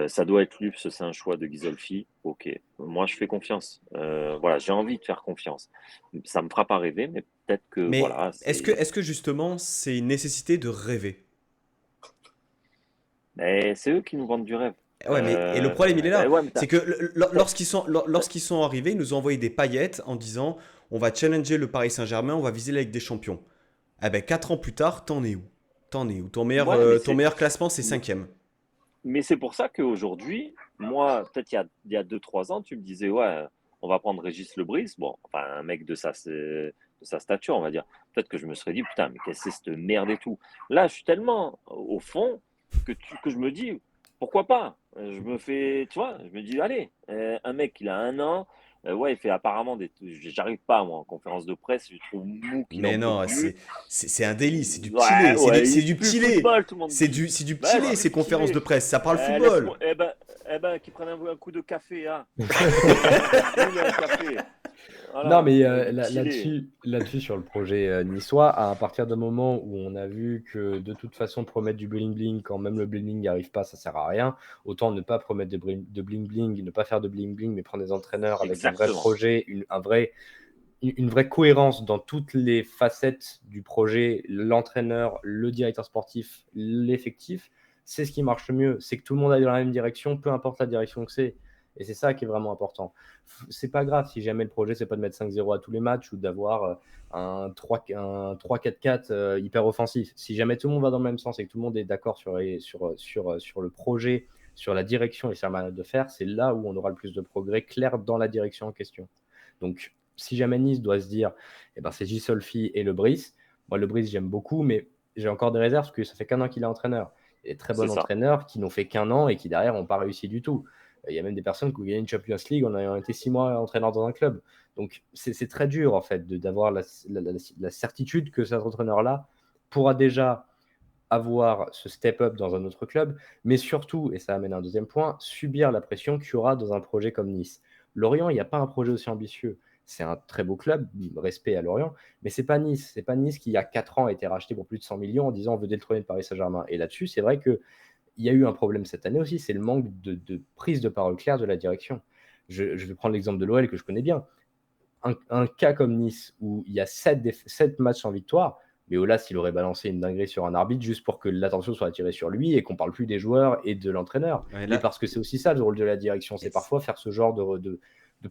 Ça doit être lui, c'est un choix de Ghisolfi. Ok, moi je fais confiance. Voilà, j'ai envie de faire confiance. Ça me fera pas rêver, mais peut-être que Mais voilà, c'est. est-ce que justement c'est une nécessité de rêver? Mais c'est eux qui nous vendent du rêve. Ouais, mais et le problème il est là, Ouais, mais c'est que t'as- t'as- lorsqu'ils sont arrivés, ils nous ont envoyé des paillettes en disant on va challenger le Paris Saint-Germain, on va viser la Ligue des Champions. Ah ben 4 ans plus tard, t'en es où? T'en es où? ouais, mais Ton meilleur classement c'est cinquième. Mais c'est pour ça qu'aujourd'hui, moi, peut-être il y a 2, 3 ans, tu me disais, ouais, on va prendre Régis Lebris, bon, enfin, un mec de sa stature, on va dire. Peut-être que je me serais dit, putain, mais qu'est-ce que c'est cette merde et tout. Là, je suis tellement au fond que je me dis, pourquoi pas? Je me fais, tu vois, je me dis, allez, un mec, il a 1 an, ouais, il fait apparemment j'arrive pas, moi, en conférence de presse, je trouve mou qu'il en Mais peut non, plus. c'est un délit, c'est du petit Ouais, lait, ouais, c'est il du pue le petit lait, football, tout le monde dit. c'est du petit Ouais, lait c'est du ces petit conférences de lait. presse, ça parle football. Laisse-moi, qu'ils prennent un coup de café, hein. Un boule et un café. Non, Voilà, mais du petit lait. là-dessus, sur le projet niçois, à partir d'un moment où on a vu que de toute façon, promettre du bling-bling, quand même le bling-bling n'y arrive pas, ça sert à rien. Autant ne pas promettre de bling-bling, ne pas faire de bling-bling, mais prendre des entraîneurs avec un vrai Exactement. projet, une vraie cohérence dans toutes les facettes du projet, l'entraîneur, le directeur sportif, l'effectif. C'est ce qui marche le mieux. C'est que tout le monde aille dans la même direction, peu importe la direction que c'est. Et c'est ça qui est vraiment important. C'est pas grave si jamais le projet, c'est pas de mettre 5-0 à tous les matchs ou d'avoir un 3-4-4 hyper offensif. Si jamais tout le monde va dans le même sens et que tout le monde est d'accord sur le projet, sur la direction et sur la manière de faire, c'est là où on aura le plus de progrès clair dans la direction en question. Donc, si jamais Nice doit se dire, eh ben, c'est Gisolfi et le Brice, moi, le Brice, j'aime beaucoup, mais j'ai encore des réserves parce que ça fait qu'1 an qu'il est entraîneur. Il y a des très C'est bons ça. entraîneurs qui n'ont fait qu'1 an et qui, derrière, n'ont pas réussi du tout. Il y a même des personnes qui ont gagné une Champions League en ayant été 6 mois entraîneur dans un club. Donc, c'est très dur, en fait, d'avoir la certitude que cet entraîneur-là pourra déjà avoir ce step-up dans un autre club, mais surtout, et ça amène un deuxième point, subir la pression qu'il y aura dans un projet comme Nice. Lorient, il n'y a pas un projet aussi ambitieux. C'est un très beau club, respect à Lorient, mais c'est pas Nice. C'est pas Nice qui, il y a 4 ans, a été racheté pour plus de 100 millions en disant on veut détrôner le Paris Saint-Germain. Et là-dessus, c'est vrai qu'il y a eu un problème cette année aussi, c'est le manque de prise de parole claire de la direction. Je vais prendre l'exemple de l'OL que je connais bien. un cas comme Nice où il y a 7 matchs sans victoire, mais Aulas, il aurait balancé une dinguerie sur un arbitre juste pour que l'attention soit attirée sur lui et qu'on parle plus des joueurs et de l'entraîneur. Ouais, Mais là, parce que c'est aussi ça le rôle de la direction, c'est et parfois faire ce genre de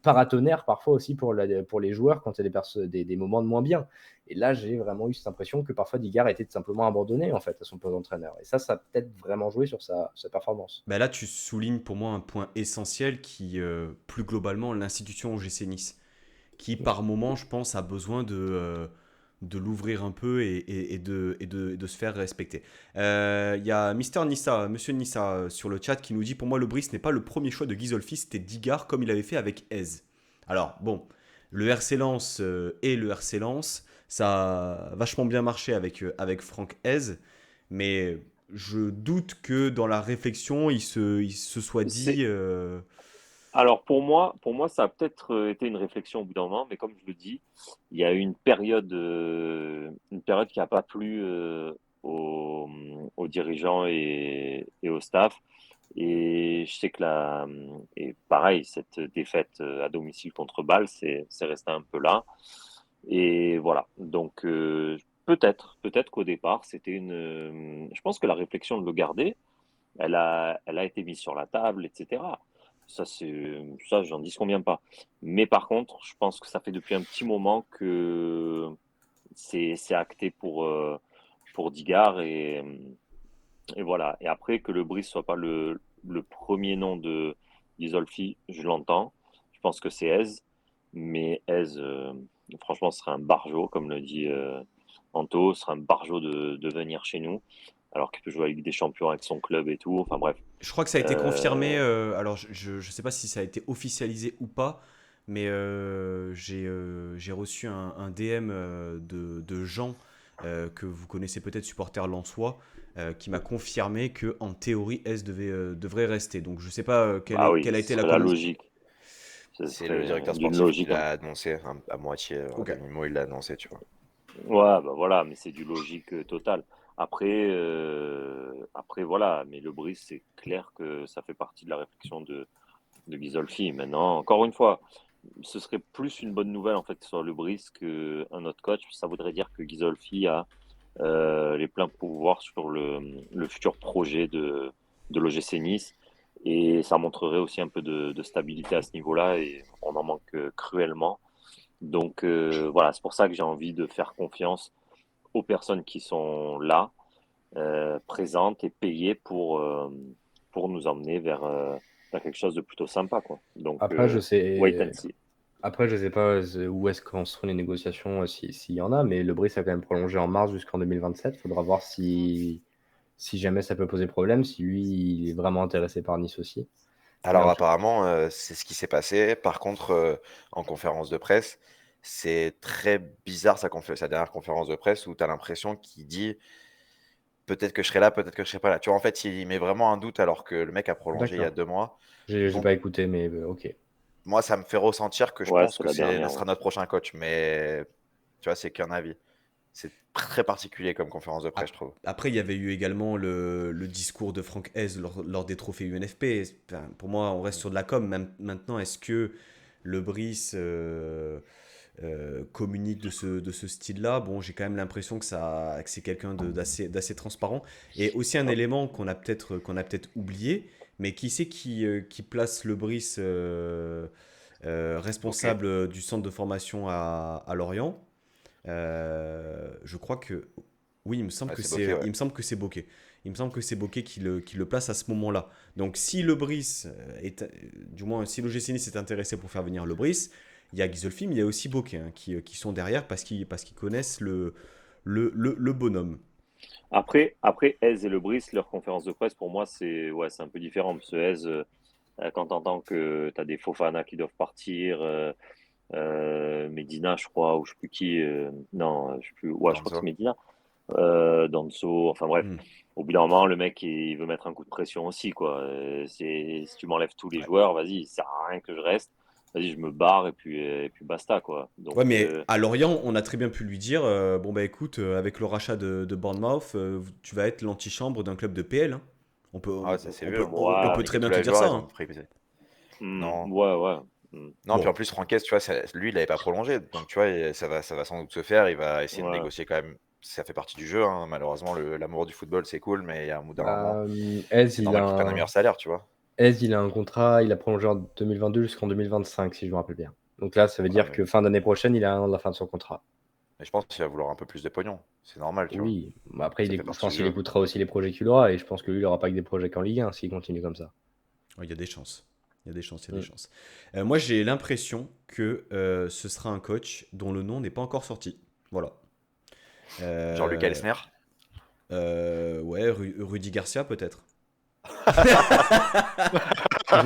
paratonnerre, parfois aussi pour les joueurs quand il y a des moments de moins bien. Et là, j'ai vraiment eu cette impression que parfois Digard était simplement abandonné en fait à son poste d'entraîneur. Et ça a peut-être vraiment joué sur sa performance. bah là, tu soulignes pour moi un point essentiel qui, plus globalement, l'institution OGC Nice, qui par moment, je pense, a besoin de l'ouvrir un peu et de se faire respecter. Il y a Mister Nissa, Monsieur Nissa sur le chat qui nous dit: pour moi, le Brice n'est pas le premier choix de Ghisolfi, c'était Digard comme il avait fait avec Hez. Alors, bon, le RC Lens et le RC Lens, ça a vachement bien marché avec Franck Hez, mais je doute que dans la réflexion, il se soit dit. C'est Alors pour moi, ça a peut-être été une réflexion au bout d'un moment, mais comme je le dis, il y a eu une période qui n'a pas plu aux dirigeants et au staff. Et je sais que et pareil, cette défaite à domicile contre Bâle, c'est resté un peu là. Et voilà. Donc peut-être qu'au départ, je pense que la réflexion de le garder, elle a été mise sur la table, etc. Ça, j'en dis combien pas. Mais par contre, je pense que ça fait depuis un petit moment que c'est acté pour Digard et voilà. Et après, que le Brice soit pas le premier nom de d'Isolfi, je l'entends. Je pense que c'est Hez. Mais Hez, franchement, ce serait un barjot, comme le dit Anto, ce serait un barjot de venir chez nous, alors qu'il peut jouer à la Ligue des Champions avec son club et tout. Enfin bref. Je crois que ça a été confirmé. Euh, Alors, je ne sais pas si ça a été officialisé ou pas, mais j'ai reçu un DM de Jean, que vous connaissez peut-être, supporter lensois, qui m'a confirmé que en théorie, S devrait rester. Donc, je ne sais pas Bah oui, quelle a ce été la serait la communication. logique. Ce C'est le serait directeur d'une sportif qui logique. l'a annoncé à moitié, à Ok. demi-mot, il l'a annoncé, tu vois. Ouais, bah voilà, mais c'est du logique total. Après, voilà, mais le Brice, c'est clair que ça fait partie de la réflexion de Ghisolfi. Maintenant, encore une fois, ce serait plus une bonne nouvelle en fait sur le Brice qu'un autre coach. Ça voudrait dire que Ghisolfi a les pleins pouvoirs sur le futur projet de l'OGC Nice. Et ça montrerait aussi un peu de stabilité à ce niveau-là. Et on en manque cruellement. Donc voilà, c'est pour ça que j'ai envie de faire confiance aux personnes qui sont là, présentes et payées pour nous emmener vers quelque chose de plutôt sympa, quoi. Donc, Après, je wait sais, and see. Après, je sais pas où est-ce qu'en seront les négociations, s'il y en a, mais le Brice a quand même prolongé en mars jusqu'en 2027. Faudra voir si jamais ça peut poser problème, si lui, il est vraiment intéressé par Nice aussi. Mais Alors en tout apparemment, c'est ce qui s'est passé. Par contre, en conférence de presse, c'est très bizarre sa dernière conférence de presse où tu as l'impression qu'il dit peut-être que je serai là, peut-être que je serai pas là. Tu vois, en fait, il met vraiment un doute alors que le mec a prolongé il y a d'accord. 2 mois. J'ai Donc, pas écouté, mais ok. moi, ça me fait ressentir que je Ouais, pense c'est que la ce dernière. sera Ouais. notre prochain coach. Mais tu vois, c'est qu'un avis. C'est très particulier comme conférence de presse, je trouve. Après, il y avait eu également le discours de Franck Hez lors des trophées UNFP. Enfin, pour moi, on reste sur de la com. Même maintenant, est-ce que le Brice communique de ce style-là? Bon, j'ai quand même l'impression que c'est quelqu'un d'assez transparent. Et aussi un élément qu'on a peut-être oublié, mais qui c'est qui place le Brice Ok. responsable du centre de formation à Lorient? Je crois que oui, il me semble Ouais, que c'est bloqué, c'est, ouais. il me semble que c'est Bokeh. Il me semble que c'est Bokeh qui le place à ce moment-là. Donc, si le Brice du moins, si l'OGC Nice est intéressé pour faire venir le Brice, il y a Ghisolfi, mais il y a aussi Bokeh, hein, qui sont derrière parce qu'ils connaissent le bonhomme. Après, Hez et le Brice, leur conférence de presse, pour moi, c'est un peu différent. Parce que Hez, quand tu entends que tu as des Fofana qui doivent partir, Medina, je crois, ou je sais plus qui, non, je sais plus, ouais, je crois que c'est Danso. Medina, Danso, enfin bref. Hmm. Au bout d'un moment, le mec, il veut mettre un coup de pression aussi, quoi. Si tu m'enlèves tous les Ouais. joueurs, vas-y, ça sert à rien que je reste. Vas-y, je me barre et puis basta, quoi. Ouais, Donc, mais à Lorient, on a très bien pu lui dire bon, bah écoute, avec le rachat de Bournemouth, tu vas être l'antichambre d'un club de PL, hein. On peut, Ah, on, ça s'est on vu, peut, hein. on ouais, peut Et très que tous bien te les dire joueurs, ça, ils hein. ont pris. Non. ouais, ouais. Non, Bon. puis en plus, Franquès, tu vois, lui, il n'avait pas prolongé. Donc, tu vois, ça va sans doute se faire. Il va essayer de Ouais. négocier quand même. Ça fait partie du jeu, hein. Malheureusement, l'amour du football, c'est cool, mais il y a un bout d'un moment, Ez, c'est il normal a qu'il prenne un un... meilleur salaire, tu vois. Ez, il a un contrat, il a prolongé en 2022 jusqu'en 2025, si je me rappelle bien. Donc là, ça veut Ouais, dire mais, que fin d'année prochaine, il a 1 an de la fin de son contrat. mais je pense qu'il va vouloir un peu plus de pognon. C'est normal, tu vois. Oui, mais après, Ça fait je partie pense du qu'il jeu. écoutera aussi les projets qu'il aura, et je pense que lui, il n'aura pas que des projets qu'en Ligue 1 s'il continue comme ça. Il y a des chances. Il y a des chances, il y a des Mm. chances. Moi, j'ai l'impression que ce sera un coach dont le nom n'est pas encore sorti. Voilà. Genre Lucas Elsner. Ouais, Rudy Garcia peut-être.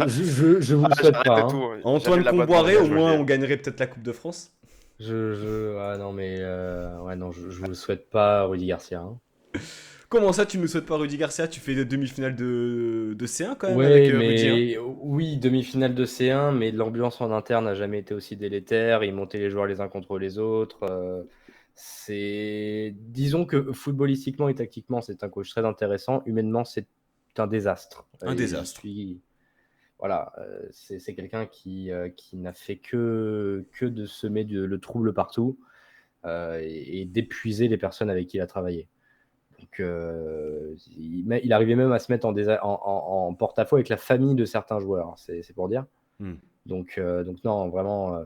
Je vous le souhaite J'arrête pas. de Hein. tout. J'annule Antoine l'abonnement, les Comboiré, gars, au je vous le moins, dis. on gagnerait peut-être la Coupe de France. Ah non, mais ouais, non, je vous le souhaite pas, Rudy Garcia. Hein. Comment ça, tu ne nous souhaites pas Rudy Garcia? Tu fais des demi-finales de C1 quand même avec Ouais, Rudy, hein? mais oui, demi-finale de C1, mais l'ambiance en interne n'a jamais été aussi délétère. Ils montaient les joueurs les uns contre les autres. Disons que footballistiquement et tactiquement, c'est un coach très intéressant. Humainement, c'est un désastre. Un Et j'y désastre. suis. Voilà, c'est quelqu'un qui n'a fait que de semer le trouble partout et d'épuiser les personnes avec qui il a travaillé. Donc, il arrivait même à se mettre en porte-à-faux avec la famille de certains joueurs, hein, c'est pour dire. Hmm. Donc non, vraiment,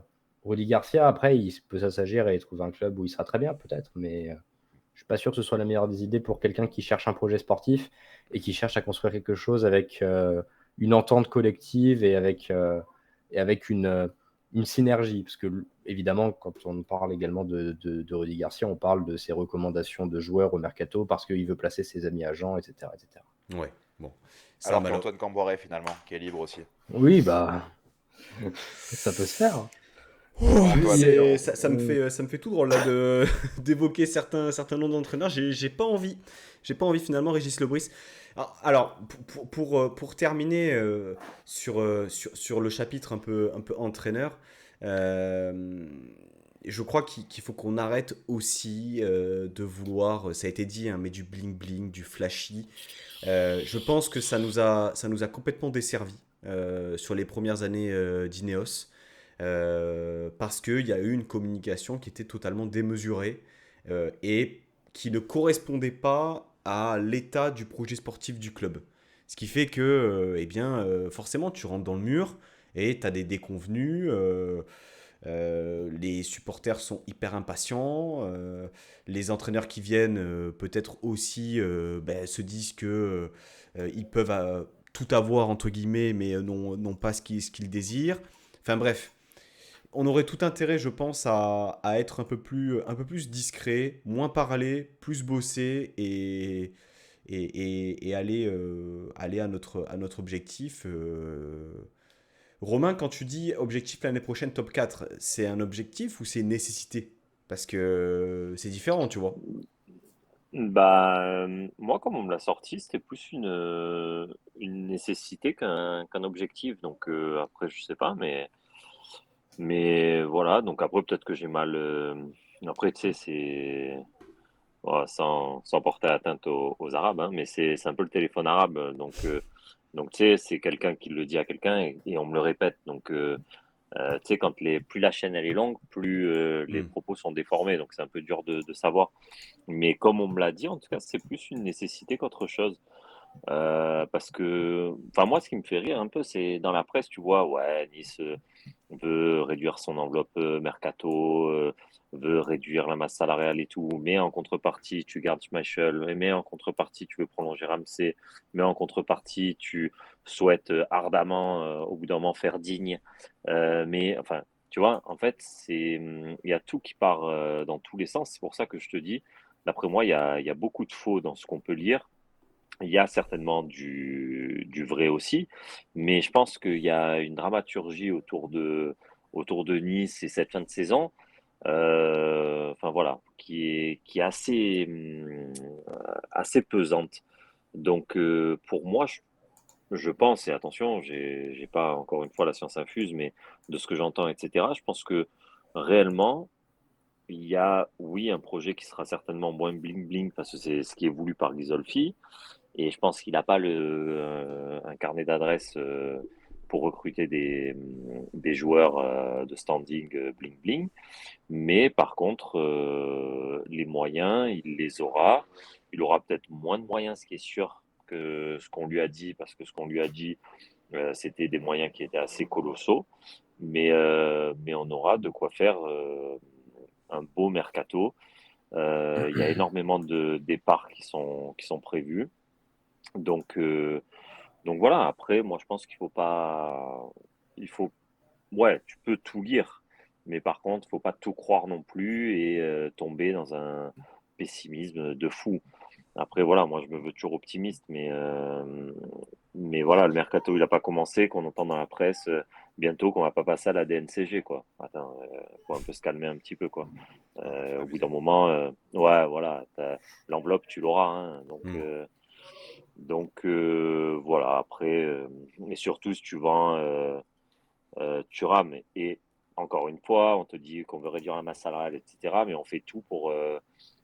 Rudy Garcia, après, il peut s'assagir et trouver un club où il sera très bien, peut-être, mais je ne suis pas sûr que ce soit la meilleure des idées pour quelqu'un qui cherche un projet sportif et qui cherche à construire quelque chose avec une entente collective et avec une synergie. Parce que, évidemment, quand on parle également de Rudy Garcia, on parle de ses recommandations de joueurs au mercato parce qu'il veut placer ses amis agents, etc. etc. Ouais, bon. Ça, Alors qu'Antoine Camboiré, finalement, qui est libre aussi. Oui, bah, ça peut se faire. Hein. Antoine. Ça me fait tout drôle là d'évoquer certains noms d'entraîneurs. J'ai pas envie. J'ai pas envie finalement, Régis Lebris. Alors, pour terminer sur le chapitre un peu entraîneur, euh, je crois qu'il faut qu'on arrête aussi de vouloir, ça a été dit, hein, mais du bling bling, du flashy. Je pense que ça nous a complètement desservi sur les premières années d'Ineos. Parce qu'il y a eu une communication qui était totalement démesurée et qui ne correspondait pas à l'état du projet sportif du club. Ce qui fait que, forcément, tu rentres dans le mur et tu as des déconvenus. Les supporters sont hyper impatients. Les entraîneurs qui viennent peut-être aussi se disent que ils peuvent tout avoir, entre guillemets, mais n'ont pas ce qu'ils désirent. Enfin bref, on aurait tout intérêt, je pense, à être un peu plus discret, moins parler, plus bosser et aller à notre objectif. Romain, quand tu dis objectif l'année prochaine top 4, c'est un objectif ou c'est une nécessité? Parce que c'est différent, tu vois. Bah, moi, comme on me l'a sorti, c'était plus une nécessité qu'un objectif. Donc, après, je sais pas, mais voilà. Donc, après, peut-être que j'ai mal. Après, tu sais, c'est. Voilà, sans porter atteinte aux Arabes, hein, mais c'est un peu le téléphone arabe. Donc tu sais, c'est quelqu'un qui le dit à quelqu'un et on me le répète. Donc, tu sais, plus la chaîne elle est longue, plus les Hmm. propos sont déformés. Donc, c'est un peu dur de savoir. Mais comme on me l'a dit, en tout cas, c'est plus une nécessité qu'autre chose. Parce que, enfin, moi, ce qui me fait rire un peu, c'est dans la presse, tu vois, ouais, Nice veut réduire son enveloppe mercato, veut réduire la masse salariale et tout, mais en contrepartie, tu gardes Schmeichel, mais en contrepartie, tu veux prolonger Ramsey, mais en contrepartie, tu souhaites ardemment, au bout d'un moment, faire digne. Mais enfin, tu vois, en fait, il y a tout qui part dans tous les sens. C'est pour ça que je te dis, d'après moi, il y a beaucoup de faux dans ce qu'on peut lire. Il y a certainement du vrai aussi, mais je pense qu'il y a une dramaturgie autour de Nice et cette fin de saison, enfin voilà, qui est assez, assez pesante. Donc pour moi, je pense, et attention, j'ai pas encore une fois la science infuse, mais de ce que j'entends, etc., je pense que réellement, il y a, oui, un projet qui sera certainement moins bling-bling parce que c'est ce qui est voulu par Ghisolfi, et je pense qu'il n'a pas un carnet d'adresses pour recruter des joueurs de standing bling bling. Mais par contre, les moyens, il les aura. Il aura peut-être moins de moyens, ce qui est sûr, que ce qu'on lui a dit, parce que ce qu'on lui a dit, c'était des moyens qui étaient assez colossaux. Mais on aura de quoi faire un beau mercato. Il y a énormément de départs qui sont prévus. Donc, euh, donc voilà, après, moi je pense qu'il faut pas. Il faut. Ouais, tu peux tout lire, mais par contre, faut pas tout croire non plus et tomber dans un pessimisme de fou. Après, voilà, moi je me veux toujours optimiste, mais voilà, le mercato il a pas commencé, qu'on entend dans la presse bientôt qu'on va pas passer à la DNCG, quoi. Attends, faut un peu se calmer un petit peu, quoi. Au bout d'un moment, ouais, voilà, l'enveloppe tu l'auras, hein, voilà. Après, mais surtout si tu vends Thuram. Et encore une fois, on te dit qu'on veut réduire la masse salariale, etc. Mais on fait tout pour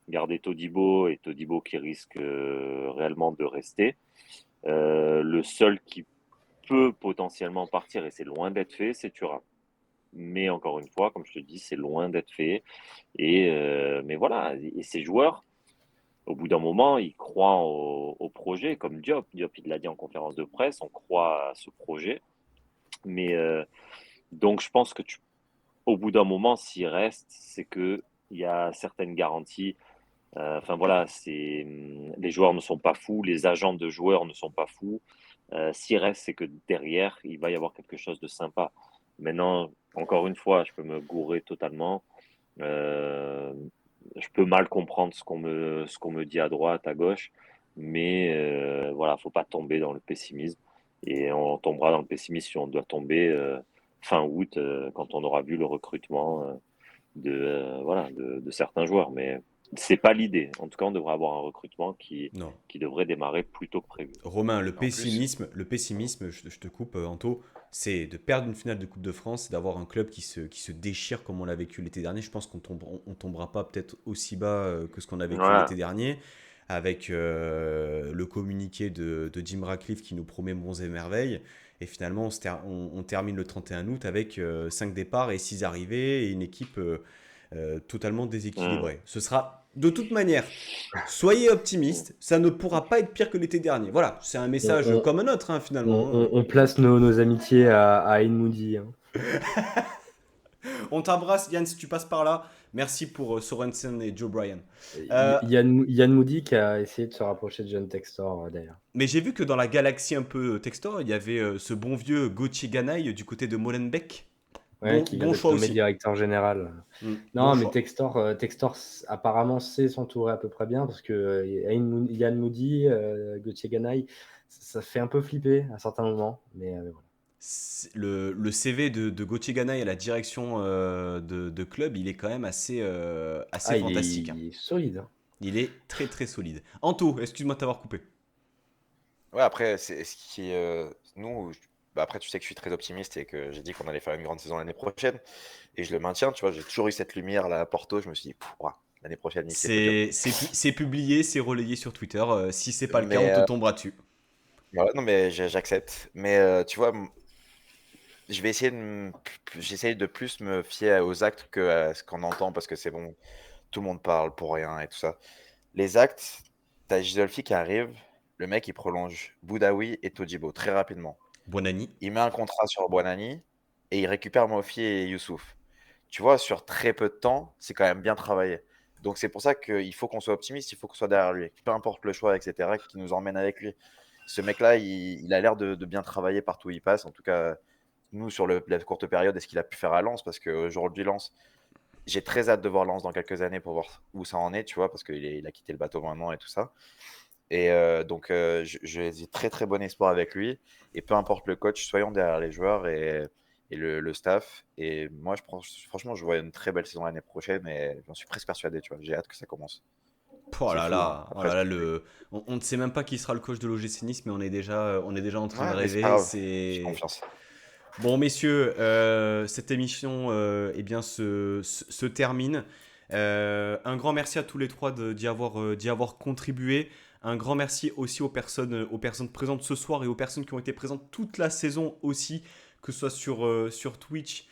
garder Todibo et Todibo qui risque réellement de rester. Le seul qui peut potentiellement partir, et c'est loin d'être fait, c'est Thuram. Mais encore une fois, comme je te dis, c'est loin d'être fait. Mais voilà, et ces joueurs, au bout d'un moment, ils croient au projet, comme Diop. Diop, il l'a dit en conférence de presse, on croit à ce projet. Mais donc, je pense que au bout d'un moment, s'il reste, c'est que il y a certaines garanties. Enfin voilà, les joueurs ne sont pas fous, les agents de joueurs ne sont pas fous. S'il reste, c'est que derrière, il va y avoir quelque chose de sympa. Maintenant, encore une fois, je peux me gourer totalement. Euh, je peux mal comprendre ce qu'on me dit à droite, à gauche, mais voilà, faut pas tomber dans le pessimisme. Et on tombera dans le pessimisme si on doit tomber fin août, quand on aura vu le recrutement voilà, de certains joueurs. Mais c'est pas l'idée. En tout cas, on devrait avoir un recrutement Non. qui devrait démarrer plus tôt que prévu. Romain, En plus, le pessimisme, je te coupe, Anto, c'est de perdre une finale de Coupe de France, c'est d'avoir un club qui se déchire comme on l'a vécu l'été dernier. Je pense on tombera pas peut-être aussi bas que ce qu'on a vécu Ouais. l'été dernier, avec le communiqué de Jim Ratcliffe qui nous promet monts et merveilles. Et finalement, on termine le 31 août avec 5 départs et 6 arrivées et une équipe totalement Mm. déséquilibrée. Ce sera de toute manière. Soyez optimistes, ça ne pourra pas être pire que l'été dernier. Voilà, c'est un On, message on- comme un autre, hein, finalement. on place nos amitiés à Ain Moody, hein. On t'embrasse, Yann, si tu passes par là. Merci pour Sorensen et Joe Bryan. Euh, Yann Moody qui a essayé de se rapprocher de John Textor, d'ailleurs. mais j'ai vu que dans la galaxie un peu Textor, il y avait ce bon vieux Gauthier Ganaï du côté de Molenbeek. Ouais, qui vient Bon d'être choix nommé aussi. directeur général. Bon Non, mais choix. Textor apparemment sait s'entourer à peu près bien parce que Yann Moody, Gauthier Ganaï, ça fait un peu flipper à certains moments. Mais voilà. Le CV de Gauthier Ganaï à la direction de club, il est quand même assez Ah, fantastique, hein. il est solide, hein. Il est très très solide. Anto, excuse-moi de t'avoir coupé. ouais, après, c'est ce qui bah après, tu sais que je suis très optimiste et que j'ai dit qu'on allait faire une grande saison l'année prochaine. Et je le maintiens, tu vois, j'ai toujours eu cette lumière là à Porto. Je me suis dit, ouah, l'année prochaine, ici, le podium. C'est publié, c'est relayé sur Twitter. Si c'est pas le cas, on Mais te tombera dessus. voilà, non, mais j'accepte. Mais tu vois, je vais essayer j'essaye de plus me fier aux actes que à ce qu'on entend parce que c'est bon, tout le monde parle pour rien et tout ça. Les actes, t'as Gisolfi qui arrive, le mec il prolonge Boudaoui et Todibo très rapidement. Bonani. Il met un contrat sur Boanani et il récupère Mofi et Youssouf. Tu vois, sur très peu de temps, c'est quand même bien travaillé. Donc c'est pour ça qu'il faut qu'on soit optimiste, il faut qu'on soit derrière lui. Peu importe le choix, etc., qui nous emmène avec lui. Ce mec-là, il a l'air de bien travailler partout où il passe. En tout cas, nous, sur la courte période, est-ce qu'il a pu faire à Lens? Parce qu'aujourd'hui, Lens, j'ai très hâte de voir Lens dans quelques années pour voir où ça en est, tu vois, parce qu'il a quitté le bateau maintenant et tout ça. Et donc, j'ai très très bon espoir avec lui. Et peu importe le coach, soyons derrière les joueurs et le staff. Et moi, franchement, je vois une très belle saison l'année prochaine et j'en suis presque persuadé, tu vois. J'ai hâte que ça commence. Oh C'est là fou, hein. là, oh Après, là là, on ne sait même pas qui sera le coach de l'OGC Nice, mais on est déjà en train de ouais, mais c'est pas rêver. grave. J'ai confiance. Bon, messieurs, cette émission eh bien, se termine. Un grand merci à tous les trois d'y avoir contribué. Un grand merci aussi aux personnes présentes ce soir et aux personnes qui ont été présentes toute la saison aussi, que ce soit sur Twitch,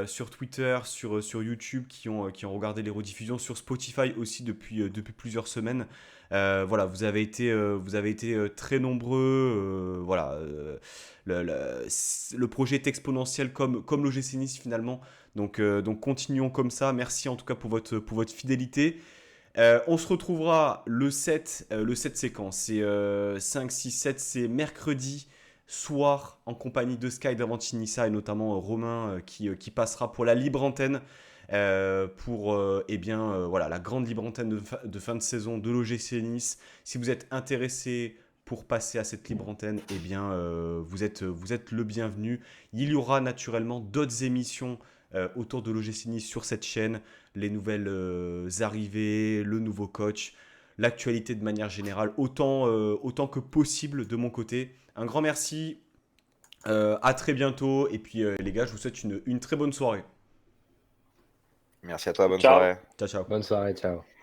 sur Twitter, sur YouTube, qui ont regardé les rediffusions, sur Spotify aussi depuis plusieurs semaines. Voilà, vous avez été très nombreux. Voilà, le projet est exponentiel comme l'OGC Nice finalement. Donc continuons comme ça. Merci en tout cas pour votre fidélité. On se retrouvera le 7 c'est quand? C'est 5, 6, 7, c'est mercredi soir en compagnie de Sky d'Avantinissa et notamment Romain qui passera pour la libre antenne pour voilà, la grande libre antenne de fin de saison de l'OGC Nice. Si vous êtes intéressé pour passer à cette libre antenne, vous êtes le bienvenu. Il y aura naturellement d'autres émissions autour de l'OGC Nice sur cette chaîne, les nouvelles arrivées, le nouveau coach, l'actualité de manière générale, autant que possible de mon côté. Un grand merci, à très bientôt, et puis les gars, je vous souhaite une très bonne soirée. Merci à toi, bonne Ciao. soirée. Ciao, ciao. Bonne soirée, ciao.